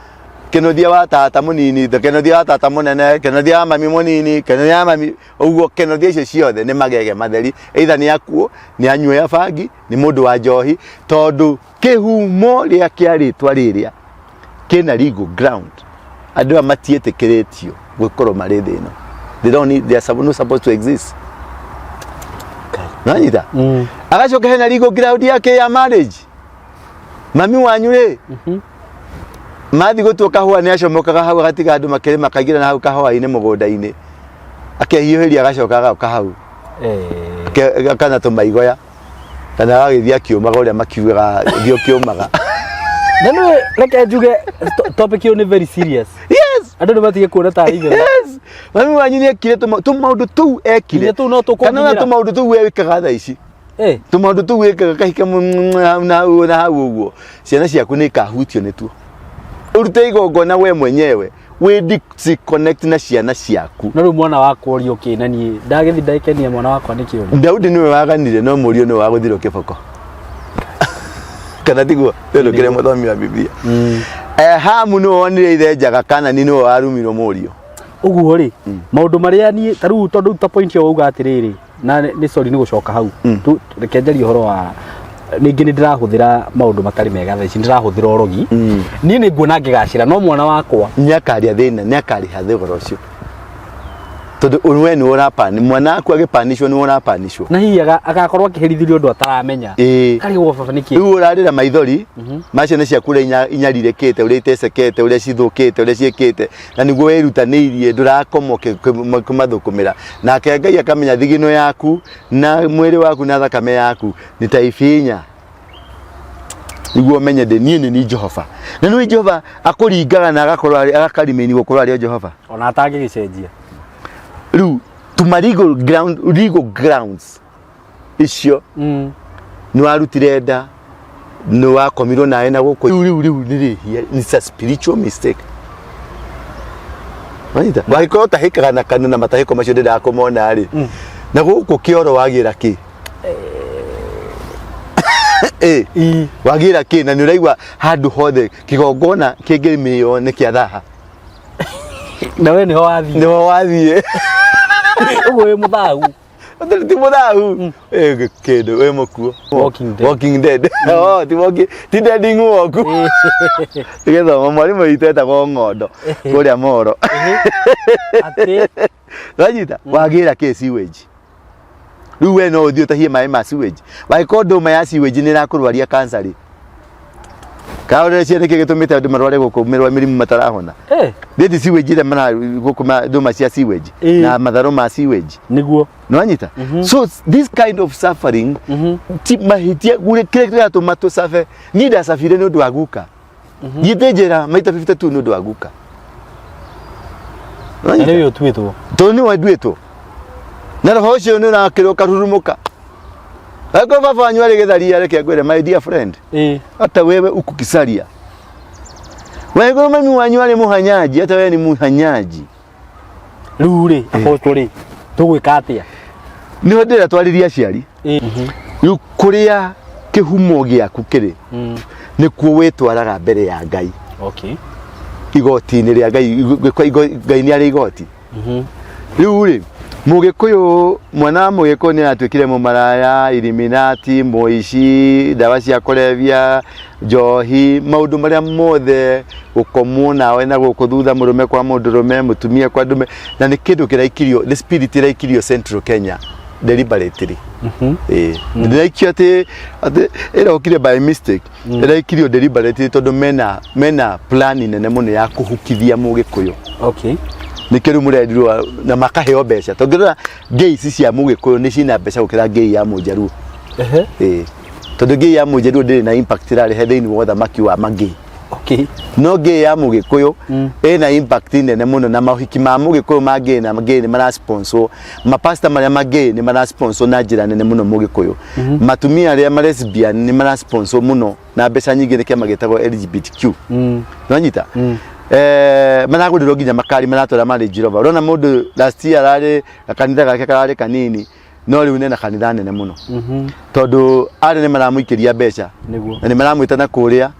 Kenothia wa tata munini Kenothia wa tata munene Kenothia wa mami munini Kenothia wa mami uguo Kenothia icio ciothe ni magege matheri either ni akuo ni anyue ya bangi ni mundu wa njohi tondu kihumo ria kiaritwa riria kina legal ground andu amatietikiritio gukorwo mari thino they are not supposed to exist nanyita agacoka hena legal ground yake ya marriage mami wanyu ri mathi gutua kahua ni acomokaga hau gatiga andu makiri makagira na hau kahua-ini mugunda-ini akehiuhiria agacoka agauka hau kana tumaigoya kana agithia kiumaga uria makiugaga thio kiumaga na no reke njuge topic yo ni very serious yes andu ni batige kuona ta ithe yes mami wanyu ni ekire tumaundu tu ekire kana tumaundu tu wikaga tha ici tumaundu tu wikaga kahika na hau uguo ciana ciaku ni kahutio ni tu urute igongona we mwenyewe we disconnect na ciana ciaku no mwana wakwa uri ukinani ndagithi ndaikenia mwana wakwa ni kiuri Daudi niwe waganire no murio ni waguthiro kiboko kana tiguo telo kire muthomi wa Biblia Hamu no wonire ithe njaga kana ni no warumirwo murio uguo ri maundu maria ni taru tondu ta point yo uga atiriri na ni sorry ni gucoka hau tu rekenjeri horo wa ningi ni ndirahuthira maundu matari mega thaici ndirahuthira orogi ni ni nguona ngigacira no mwana wakwa nyakaria thina nyakariha thigoro ucio tondu we ni urapani mwana aku agipanishwo ni urapanishwo na hihi agakorwo akiherithirio ndu ataramenya kari wo baba niki riu urarira maithori macio ni ciakura inyarirekete uria itecekete uria cithukite uria ciekite na niguo wirutaniirie ndurakomoke kumathukumira nake Ngai akamenya thigino yaku na mwiri waku na thakame yaku ni taifinya niguo menye de ni Jehova na ni Jehova akuringaga na agakorwo agakarimeni gukorwo ari Jehova ona atangigicenjia riu tuma legal grounds icio ni warutire nda ni wakomirwo nawe na guko riu ni a spiritual mistake maita waiko tahikaga na kanu na matahiko macio ndenda kumona ri na guko kioro wagira ki wagira ki na ni uraigwa handu hothe kigongona kingimio ni kiathaha na we ni ho wathie ugo we muthagu ti muthagu kindu we mukuo walking dead ti deading walk tigetha mwarimu itetagwo ngondo kuria moro ati rajita wagira ki sewage riu we no uthio tahie mai ma sewage waiko nduma ya sewage ni rakurwaria cancer ri kaore ciene kigitumite andu marware gukumirwa mirimu matarahona ndithi sewage ile mana gukuma nduma cia sewage na matharo ma sewage niguo no anyita so this kind of suffering ti mahitia gure kire tomato safe ni da safire no dwaguka yitejera maita 52 no dwaguka no yo twito toni wa dwito na roho cio ni na kiro karurumuka ako baba wanyu ari githaria reke ngwire my dear friend hata wewe ukukisaria wewe mami wanyu ari muhanyaji hata wewe ni muhanyaji ruri apostoli tugwika atia ni ndira twariria ciari yu kuria kihumo giaku kiri ni kuo wetwaraga mbere ya Ngai igoti ni ria Ngai Ngai ni ari igoti riu ri Mugikuyu mwana mugikuyu ni atwikire mu maraya Illuminati moici dawa cia kulevya johi maundu maria mothe ukomu nawe na gukuthutha murume kwa mundurume mutumia kwa ndume na ni kindu kiraikirio the spirit iraikirio Central Kenya deliberately ndiraikio ati era okire by mistake iraikirio deliberately tondu mena plan nene muno ya kuhukithia mugikuyu nikiru murendirwa na makaheo mbeca tongirora ngei ici cia mugikuyu ni cina mbeca gukira ngei ya mujaru tondu ngei ya mujaru ndiri na impact rari heading wothe maki wa mangei no ngei ya mugikuyu ena impact nene muno na mahiki ma mugikuyu mangei na mangei ni mara sponsor mapasta maria mangei ni mara sponsor na njira nene muno mugikuyu matumia aria ma lesbian ni mara sponsor muno na mbeca nyingi nikia magitagwo LGBTQ nwanyita managuriro nginya makari maratora mari Jirova urona mundu last year ari kanitha gake karari kanini no riu nena kanitha nene muno tondu ari ne maramuikiria mbeca na ne maramwitana kuria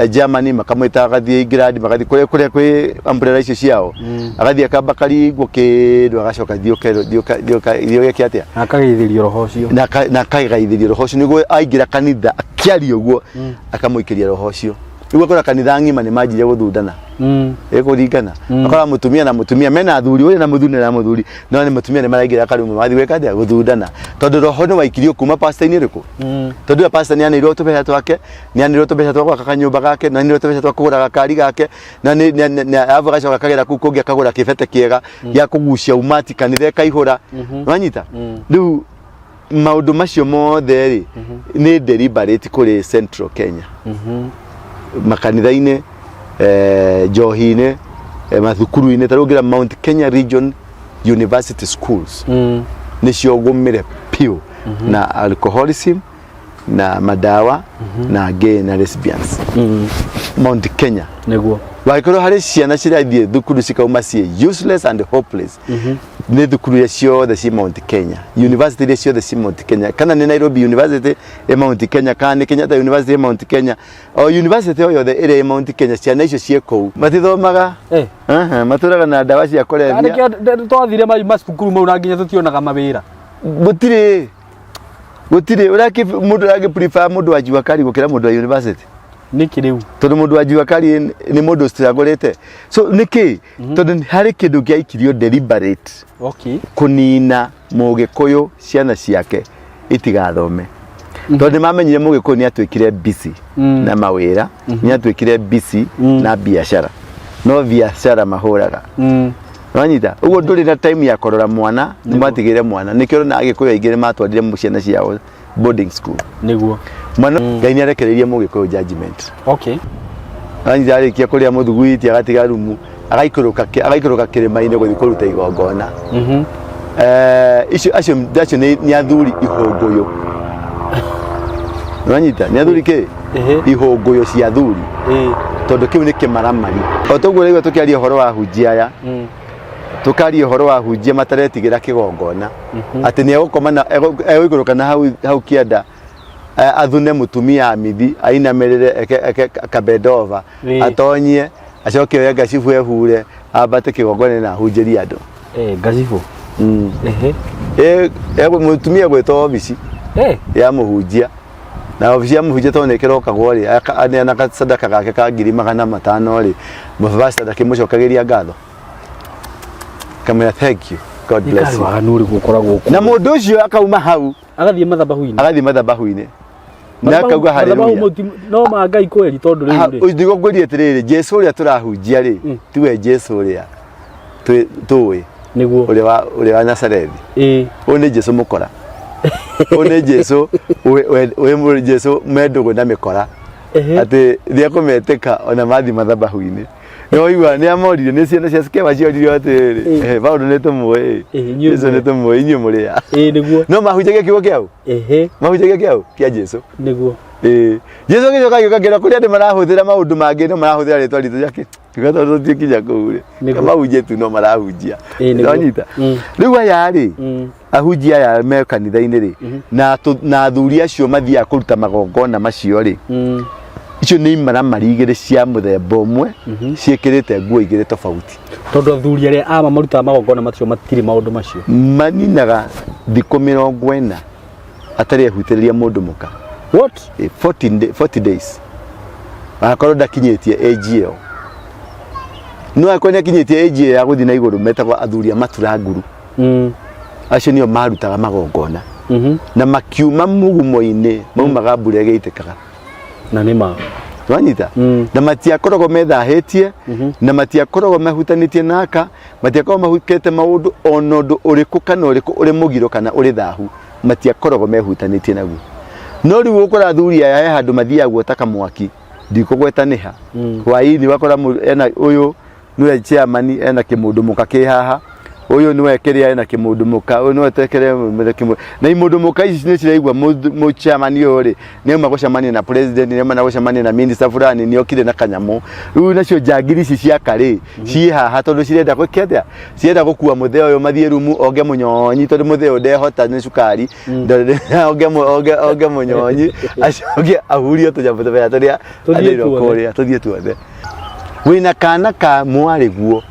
Germany makamwita agathie England magathi kuria kwi umbrella icio ciao agathie akambakari gukindu agacoka thio kiatia akageithirio roho ucio na akageithirio roho ucio niguo aingira kanitha akiaria uguo akamuikiria roho ucio Iwe kora kanitha ngima ni majire guthundana ekuringana akora mutumia na mutumia mena athuri uri na muthuri na muthuri no ni mutumia ni maraingira karumu mathi gweka ndia guthundana tondu roho ni waikirio kuma pastor-ini riku tondu ya pastor ni anirwo tubeca twake ni anirwo tubeca twakwa kakanyumba gake na anirwo tubeca twakugura gakari gake na ni ava gacoka kagera kukungia kagura kibete kiega ya kugucia umati kanitha kaihura wanyita riu maundu macio mothe ri ni deliberate kuri Central Kenya makanitha-ine johi-ine mathukuru-ine tarugira Mount Kenya Region University Schools nicio gumire piu na alcoholism na madawa na gay na lesbians Mount Kenya neguo waikoro hari ciana cirathie thukuru cikauma cie useless and hopeless ni thukuru ya ciothe ci Mount Kenya university ya ciothe ci Mount Kenya kana ni Nairobi University ya Mount Kenya kana ni Kenyatta University ya Mount Kenya o university o yothe ire Mount Kenya ciana icio cie kou matithomaga maturaga na dawa cia kulevya twathire macukuru mau na nginya tutionaga mawira gutire uraki mundu agi prefer mundu wa Juakari gukira mundu wa university niki riu tondu mundu wa Juakari ni mundu strugglete so niki tondu hari kindu kia ikirio deliberate kunina mugikuyu ciana ciake itigathome tondu mamenyire mugikuyu ni atwikire busy na mawira ni atwikire busy na biashara no biashara mahuraga wanyita ugo nduri na time ya korora mwana nimatigire mwana nikiro na agikuyu aigire matwarire muciana ciao boarding school niguo mwana gaini arekererie mugikuyu judgment wanyita arikia kuria muthugwiti agatiga rumu agaikuruka kirima-ini guthi kuruta igongona acio ni athuri ihunguyu wanyita ni athuri ki ihunguyu cia athuri tondu kiu ni kimaramari o toguo rigo tukiaria horo wa hunjia aya tukaria horo wa hunjia mataretigira kigongona ati ni egukoma na egikuruka na hau kianda athune mutumia amithi aina merere kabedova atonyie acoke wega cifu ehure abate kigongona na hunjiri andu gacifu mutumia gwetwa obici ya muhunjia na obici ya muhunjia tonekero kagori ana kasadaka gake ka 500 ri mufasta ndakimucokagiria ngatho kamera thank you God bless you waganuri gukoragwo na mundu ucio akauma hau agathie mathabahu-ini na akauga haleluya no mangai kweri tondu riu ndigo ngwiri atiriri Jesu uria turahunjia ri tiwe Jesu uria tuwe niguo uri wa Nazarethi oni Jesu mukora oni Jesu we Jesu mendugo na mikora ati thia kumeteka ona mathi mathabahu-ini no igwa ni amorire ni ciana cia skewa ciorire atiri baundu ni tumwe Jesu ni tumwe inyu muria niguo no mahunjagia kiugo kiau mahunjagia kiau kia Jesu niguo Jesu gicoka gikagira kuria ndi marahuthira maundu mangi no marahuthira ritwa ritu yake kigatho tutie kinya kure kama huje tu no marahunjia ndonyita riu aya ri ahunjia ya me kanitha-ini ri na athuri acio mathia kuruta magongona macio ri icio nĩ imaramari igĩrĩ cia mũthemba ũmwe ciĩkĩrĩte nguo igĩrĩ tofauti. Tondũ athuri arĩa ama marutaga magongona macio matirĩ maũndũ macio. Maninaga thikũ 40 atarĩ ehutĩrĩria mũndũ mũka. What? 40 days. Akorwo ndakinyĩtie age ĩyo. No akorwo nĩakinyĩtie age ĩyo ya gũthiĩ na igũrũ metagwo athuri a maturanguru. Acio nĩo marutaga magongona. Na makiuma mũgumo-inĩ maumaga mbura ĩgĩitĩkaga. Na nĩ ma. Wanyita? Na matiakoragwo methahĩtie, na matiakoragwo mahutanĩtie naka, matiakoragwo mahukĩte maũndũ ona ũndũ ũrĩkũ kana ũrĩkũ ũrĩ mũgiro kana ũrĩ thahu, matiakoragwo mehutanĩtie naguo. No rĩu ũkora athuri aya he handũ mathiaga guotaka mwaki, ndikũgweta nĩha. Hwaĩ-inĩ wakora ena ũyũ nĩwe chairman ena kĩmũndũ mũka kĩ haha, ũyũ nĩwe kĩrĩa ena kĩmũndũ mũka, ũyũ nĩwe tekere kĩmũndũ. Na imũndũ mũka ici nĩ ciraigua mũ chairman ũyũ rĩ, nĩuma gũcemania na president, nĩuma gũcemania na minister fulani, nĩokire na kanyamũ. Rĩu nacio njangiri ici cia karĩ ciĩ haha tondũ cirenda gwĩkĩrĩa, cirenda gũkua mũthee ũyũ mathiĩ rumu onge mũnyonyi tondũ mũthee ũyũ ndehota nĩ cukari, onge mũnyonyi acoke ahurio tũnyamũ tũbea tũrĩa arĩrwo kũrĩa tũthiĩ tuothe. Wĩna kana ka mwarĩ guo,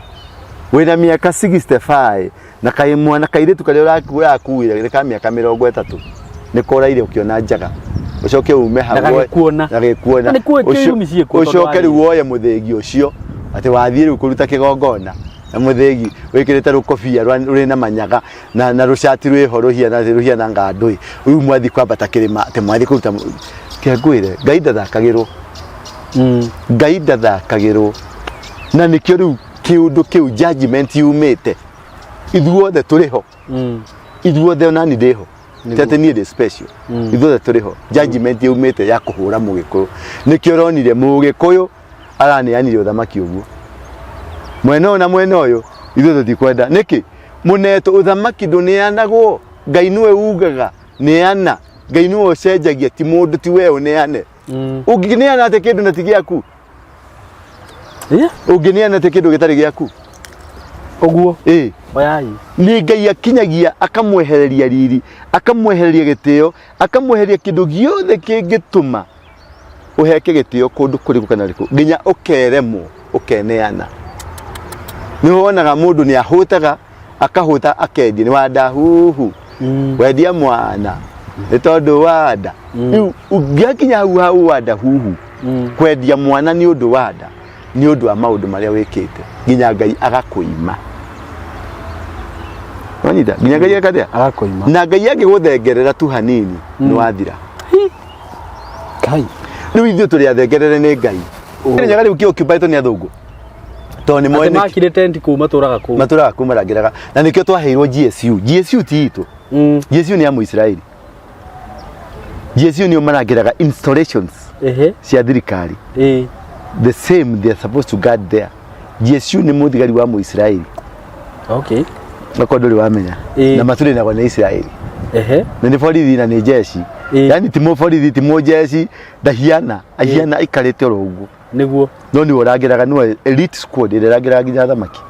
wĩna mĩaka 65 na kaĩ mwana kairĩtu karĩa ũrakuire ka mĩaka 30 nĩ koraire ũkĩona njaga ucoke ume hamwe na gĩkuona ucoke rĩu woye mũthĩgi ũcio atĩ wathiĩ rĩu kũruta kĩgongona na mũthĩgi wĩkĩrĩte rũkobia rũrĩ na manyaga na rũcati rwĩho na ngandũ rĩu mwathi kwambata kĩrĩma atĩ mwathi kũruta kĩngwĩre Ngai ndathakagĩrwo. Ngai ndathakagĩrwo na nĩkĩo rĩu kiundu kiu judgment yumite ithuothe turiho ithuothe onani ndiho tete ni special ithuothe turiho judgment yumite ya kuhura mugikuyu nikio ronire mugikuyu araneanire uthamaki uguo mwena na mwena uyu ithuothe tikwenda niki muneto uthamaki nduneanagwo Ngai niwe ugaga neana Ngai niwe ucenjagia ti mundu ti we uneane ungineana ate kindu na tigiaku ungineana ate kindu gitari giaku oguo oyai ni Ngai akinyagia akamwehereria riri akamwehereria gitio akamwehereria kindu giothe kingituma uheke gitio kundu kuriku kana riku nginya ukeremwo ukeneana ni wonaga mundu ni ahutaga akahuta akendi ni wanda huhu wendia mwana ni tondu wanda riu ungiakinya hau wanda huhu kwendia mwana ni undu wanda ni undu wa maundu maria wikite nginya Ngai agakuima wanyita nginya Ngai agakuima na Ngai agiguthengerera tu hanini ni wathira Ngai riu ithuĩ tũrĩ athengerere nĩ Ngai nyaga riu kĩoccupy ni athũngũ to ni moene makire tent ku matũraga ku marangĩraga na nĩkĩo twaheirwo GSU ti itu GSU ni ya Mũisiraeli GSU ni marangĩraga installations cia thirikari the same they are supposed to guard there. GSU ni muthigari wa Mũisiraeli okay nako nduri wamenya na maturi nagwo ni Israeli na ni borithi na ni jeshi yani ti borithi ti jeshi ndahiana ahiana ikarite oro uguo niguo no ni urangiraga no elite squad irangiraga nginya thamaki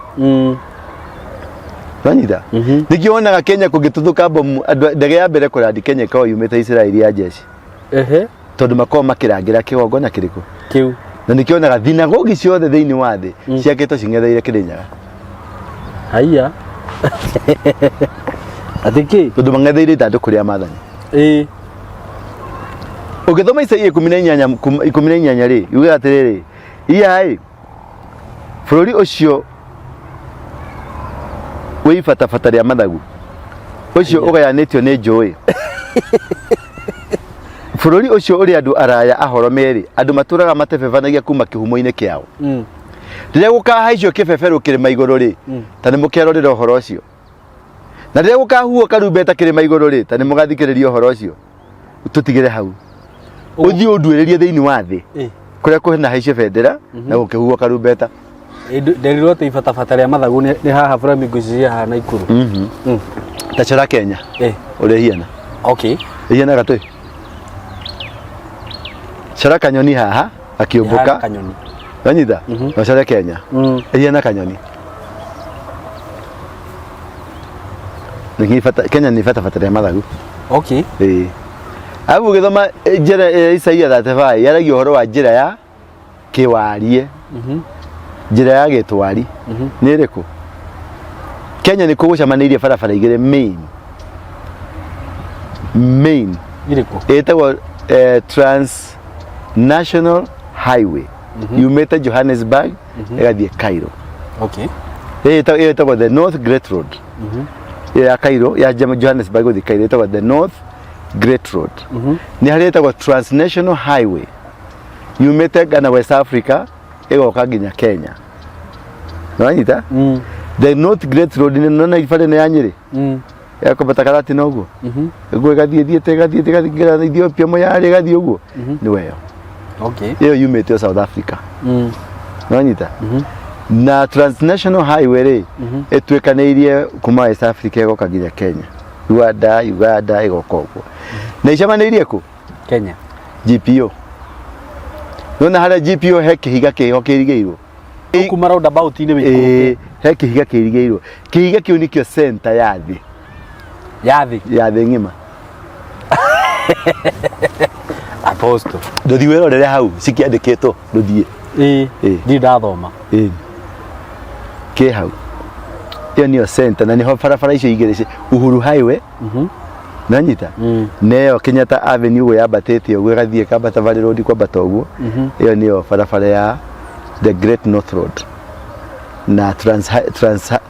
wanyita nikionaga Kenya kugituthuka bomu ndege ya mbere kurandi Kenya kwa yumite Israeli ya jeshi tondu makoma makirangira kigongona kiriku kiu na nikionaga thinagogi ciothe thiini wa thi ciakitwo cingetheire Kirinyaga haiya atiki tondu mangetheire ithanduku ria mathani ugithoma Isaia 18 ri yuga atiriri iya bururi ucio wi fatafata ria mathagu ucio ugayanitio ni njui bururi ucio uri andu araya ahoro meri andu maturaga matebebanagia kuma kihumo-ini kiao riria gukahaicio kibeberu kirima iguru ri tani mukerorera uhoro ucio na riria gukahuo karumbeta kirima iguru ri tani mugathikiriria uhoro ucio tutigire hau uthii unduiririe thiini wa thi kuria kuhena haicio bendera na gukihuo karumbeta nderirwo te ifatafata ria mathagu ni haha flamingo cia haha na ikuru tachara Kenya uri hiana okay hiana gatwe Chara kanyoni haha akiumbuka kanyoni wanyita no chara Kenya hiana kanyoni niki fata Kenya ni fatafata ria mathagu okay Abu githoma njira Isaia 35 yaragia horo wa njira ya kiwarie. Njira ya gitwari. Ni iriku? Kenya ni kugucamanirie barabara igire main iriku? Etagwo Transnational Highway. Yumete Johannesburg igathie Cairo. Okay. Etagwo the North Great Road. Ya Cairo ya Johannesburg guthie Cairo etagwo the North Great Road. Ni hari etagwo Transnational Highway. Yumete Ghana West Africa igoka nginya Kenya. Nwanyita? The North Great Road ni nona ifare ne yanyiri. Ya kubata karati nogo. Ego gathie gathie Ethiopia mo yari gathie ugo. Ni weyo. Okay. Iyo yumete South Africa. Nwanyita? Na Transnational Highway re etwekaneirie kuma West Africa igoka nginya Kenya. Uganda igoka ugo. Na icamaneirie ku? Kenya. GPO. Nona hara GPO heke higa keho kirigeirwo. Kuma roundabout ine wiko. Heke higa kirigeirwo. Kihiga kiu nikio center ya thi. Ya thi ngima. Apostle. Ndothi wero rere hau cikiandikitwo ndothie. Ndi ndathoma. Ke hau. Iyo niyo center na niho barabara icio igire Uhuru Highway. Nanyita? Neyo Kenyatta Avenue ugo yabatete ugo gathie Kabata Valley Road kwa batoguo. Iyo niyo barabara ya the Great North Road. Na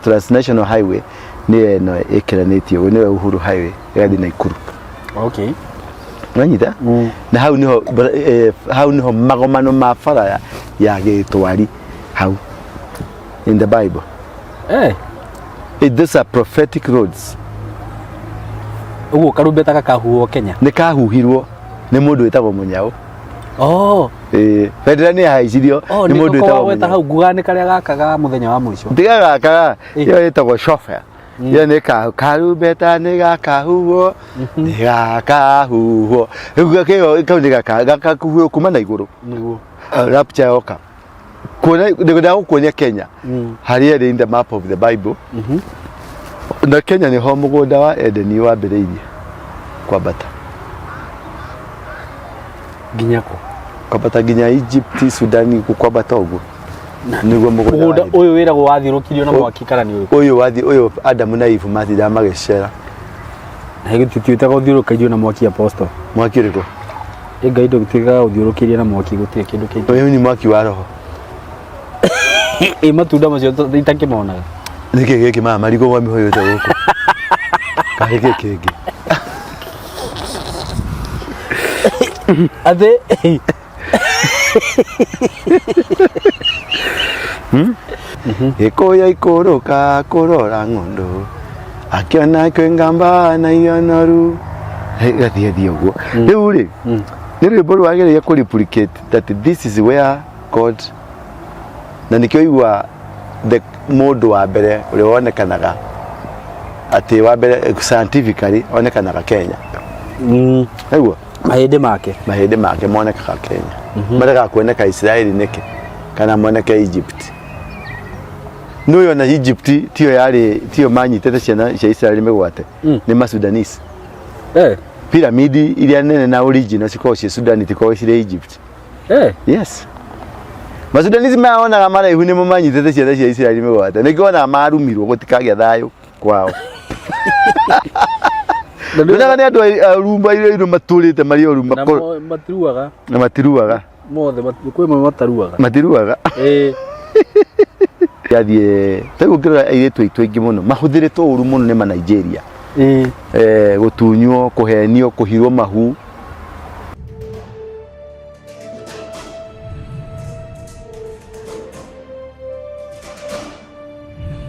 Transnational Highway ni no ekiranitio ni Uhuru Highway gathi Nakuru. Okay. Nanyita? Na hau niho magomano ma bara ya gitwari hau in the Bible. These are prophetic roads. Ugo karumbeta kakahuo Kenya. Ni kahuhirwo ni mundu wetagwo Munyao. Federa ni haicirio ni mundu wetagwo Munyao. Hau gugane karia gakaga muthenya wa muico. Ndiga gakaga yo wetagwo chauffeur. Yo ni karumbeta ni gakahuo. Ni gakahuo. Ugo keo ikaundi gakahuo kuma na iguru. Niguo. Rapture oka. Kuona ndio kuonia Kenya. Hari in the map of the Bible. Na Kenya ni ho mugunda wa Edeni wa Bereirie kwa bata ginyako kwa bata ginya Egypt Sudan kwa bata ugo niguo mugunda uyu wiragwo wathirukirio na mwaki kana ni uyu Adam na Eve mathira magecera na higititiuta guthirukirio na mwaki apostle mwaki riko ngaindo gutiga guthirukiria na mwaki gutie kindu kingi uyu ni mwaki wa roho matunda macio itakimonaga niki giki mama marigo wa mihoyo ta guko kahige kege ade Ikoya ikoroka korora ngondo akiona kwengamba na yonoru gathie ugo riu ri ni rwimbo rwagereria ku replicate that this is where God na nikio igwa the mundu wa mbere uri wonekanaga ati wa mbere scientifically onekanaga Kenya. Eguo mahinde make monekaga Kenya. Marega kuoneka Israeli niki kana moneka Egypt. Nuyo na Egypt tiyo manyitete ciana cia Israeli megwate ni Masudanese. Piramidi iria nene na original ciko cia Sudan tiko cia Egypt. Yes. Masudanese maonaga maraihu ni mumanyitete ciana cia Israeli megwate nikiona marumirwo gutikagĩa thayo kwao. Ndonaga ni andu rumba irio maturite mari rumba matiruaga mothe kwĩ matiruaga yathie tegukira airetu itwengi muno mahuthiritwo uru muno ni ma Nigeria gutunywo kuhenio kuhirwo mahu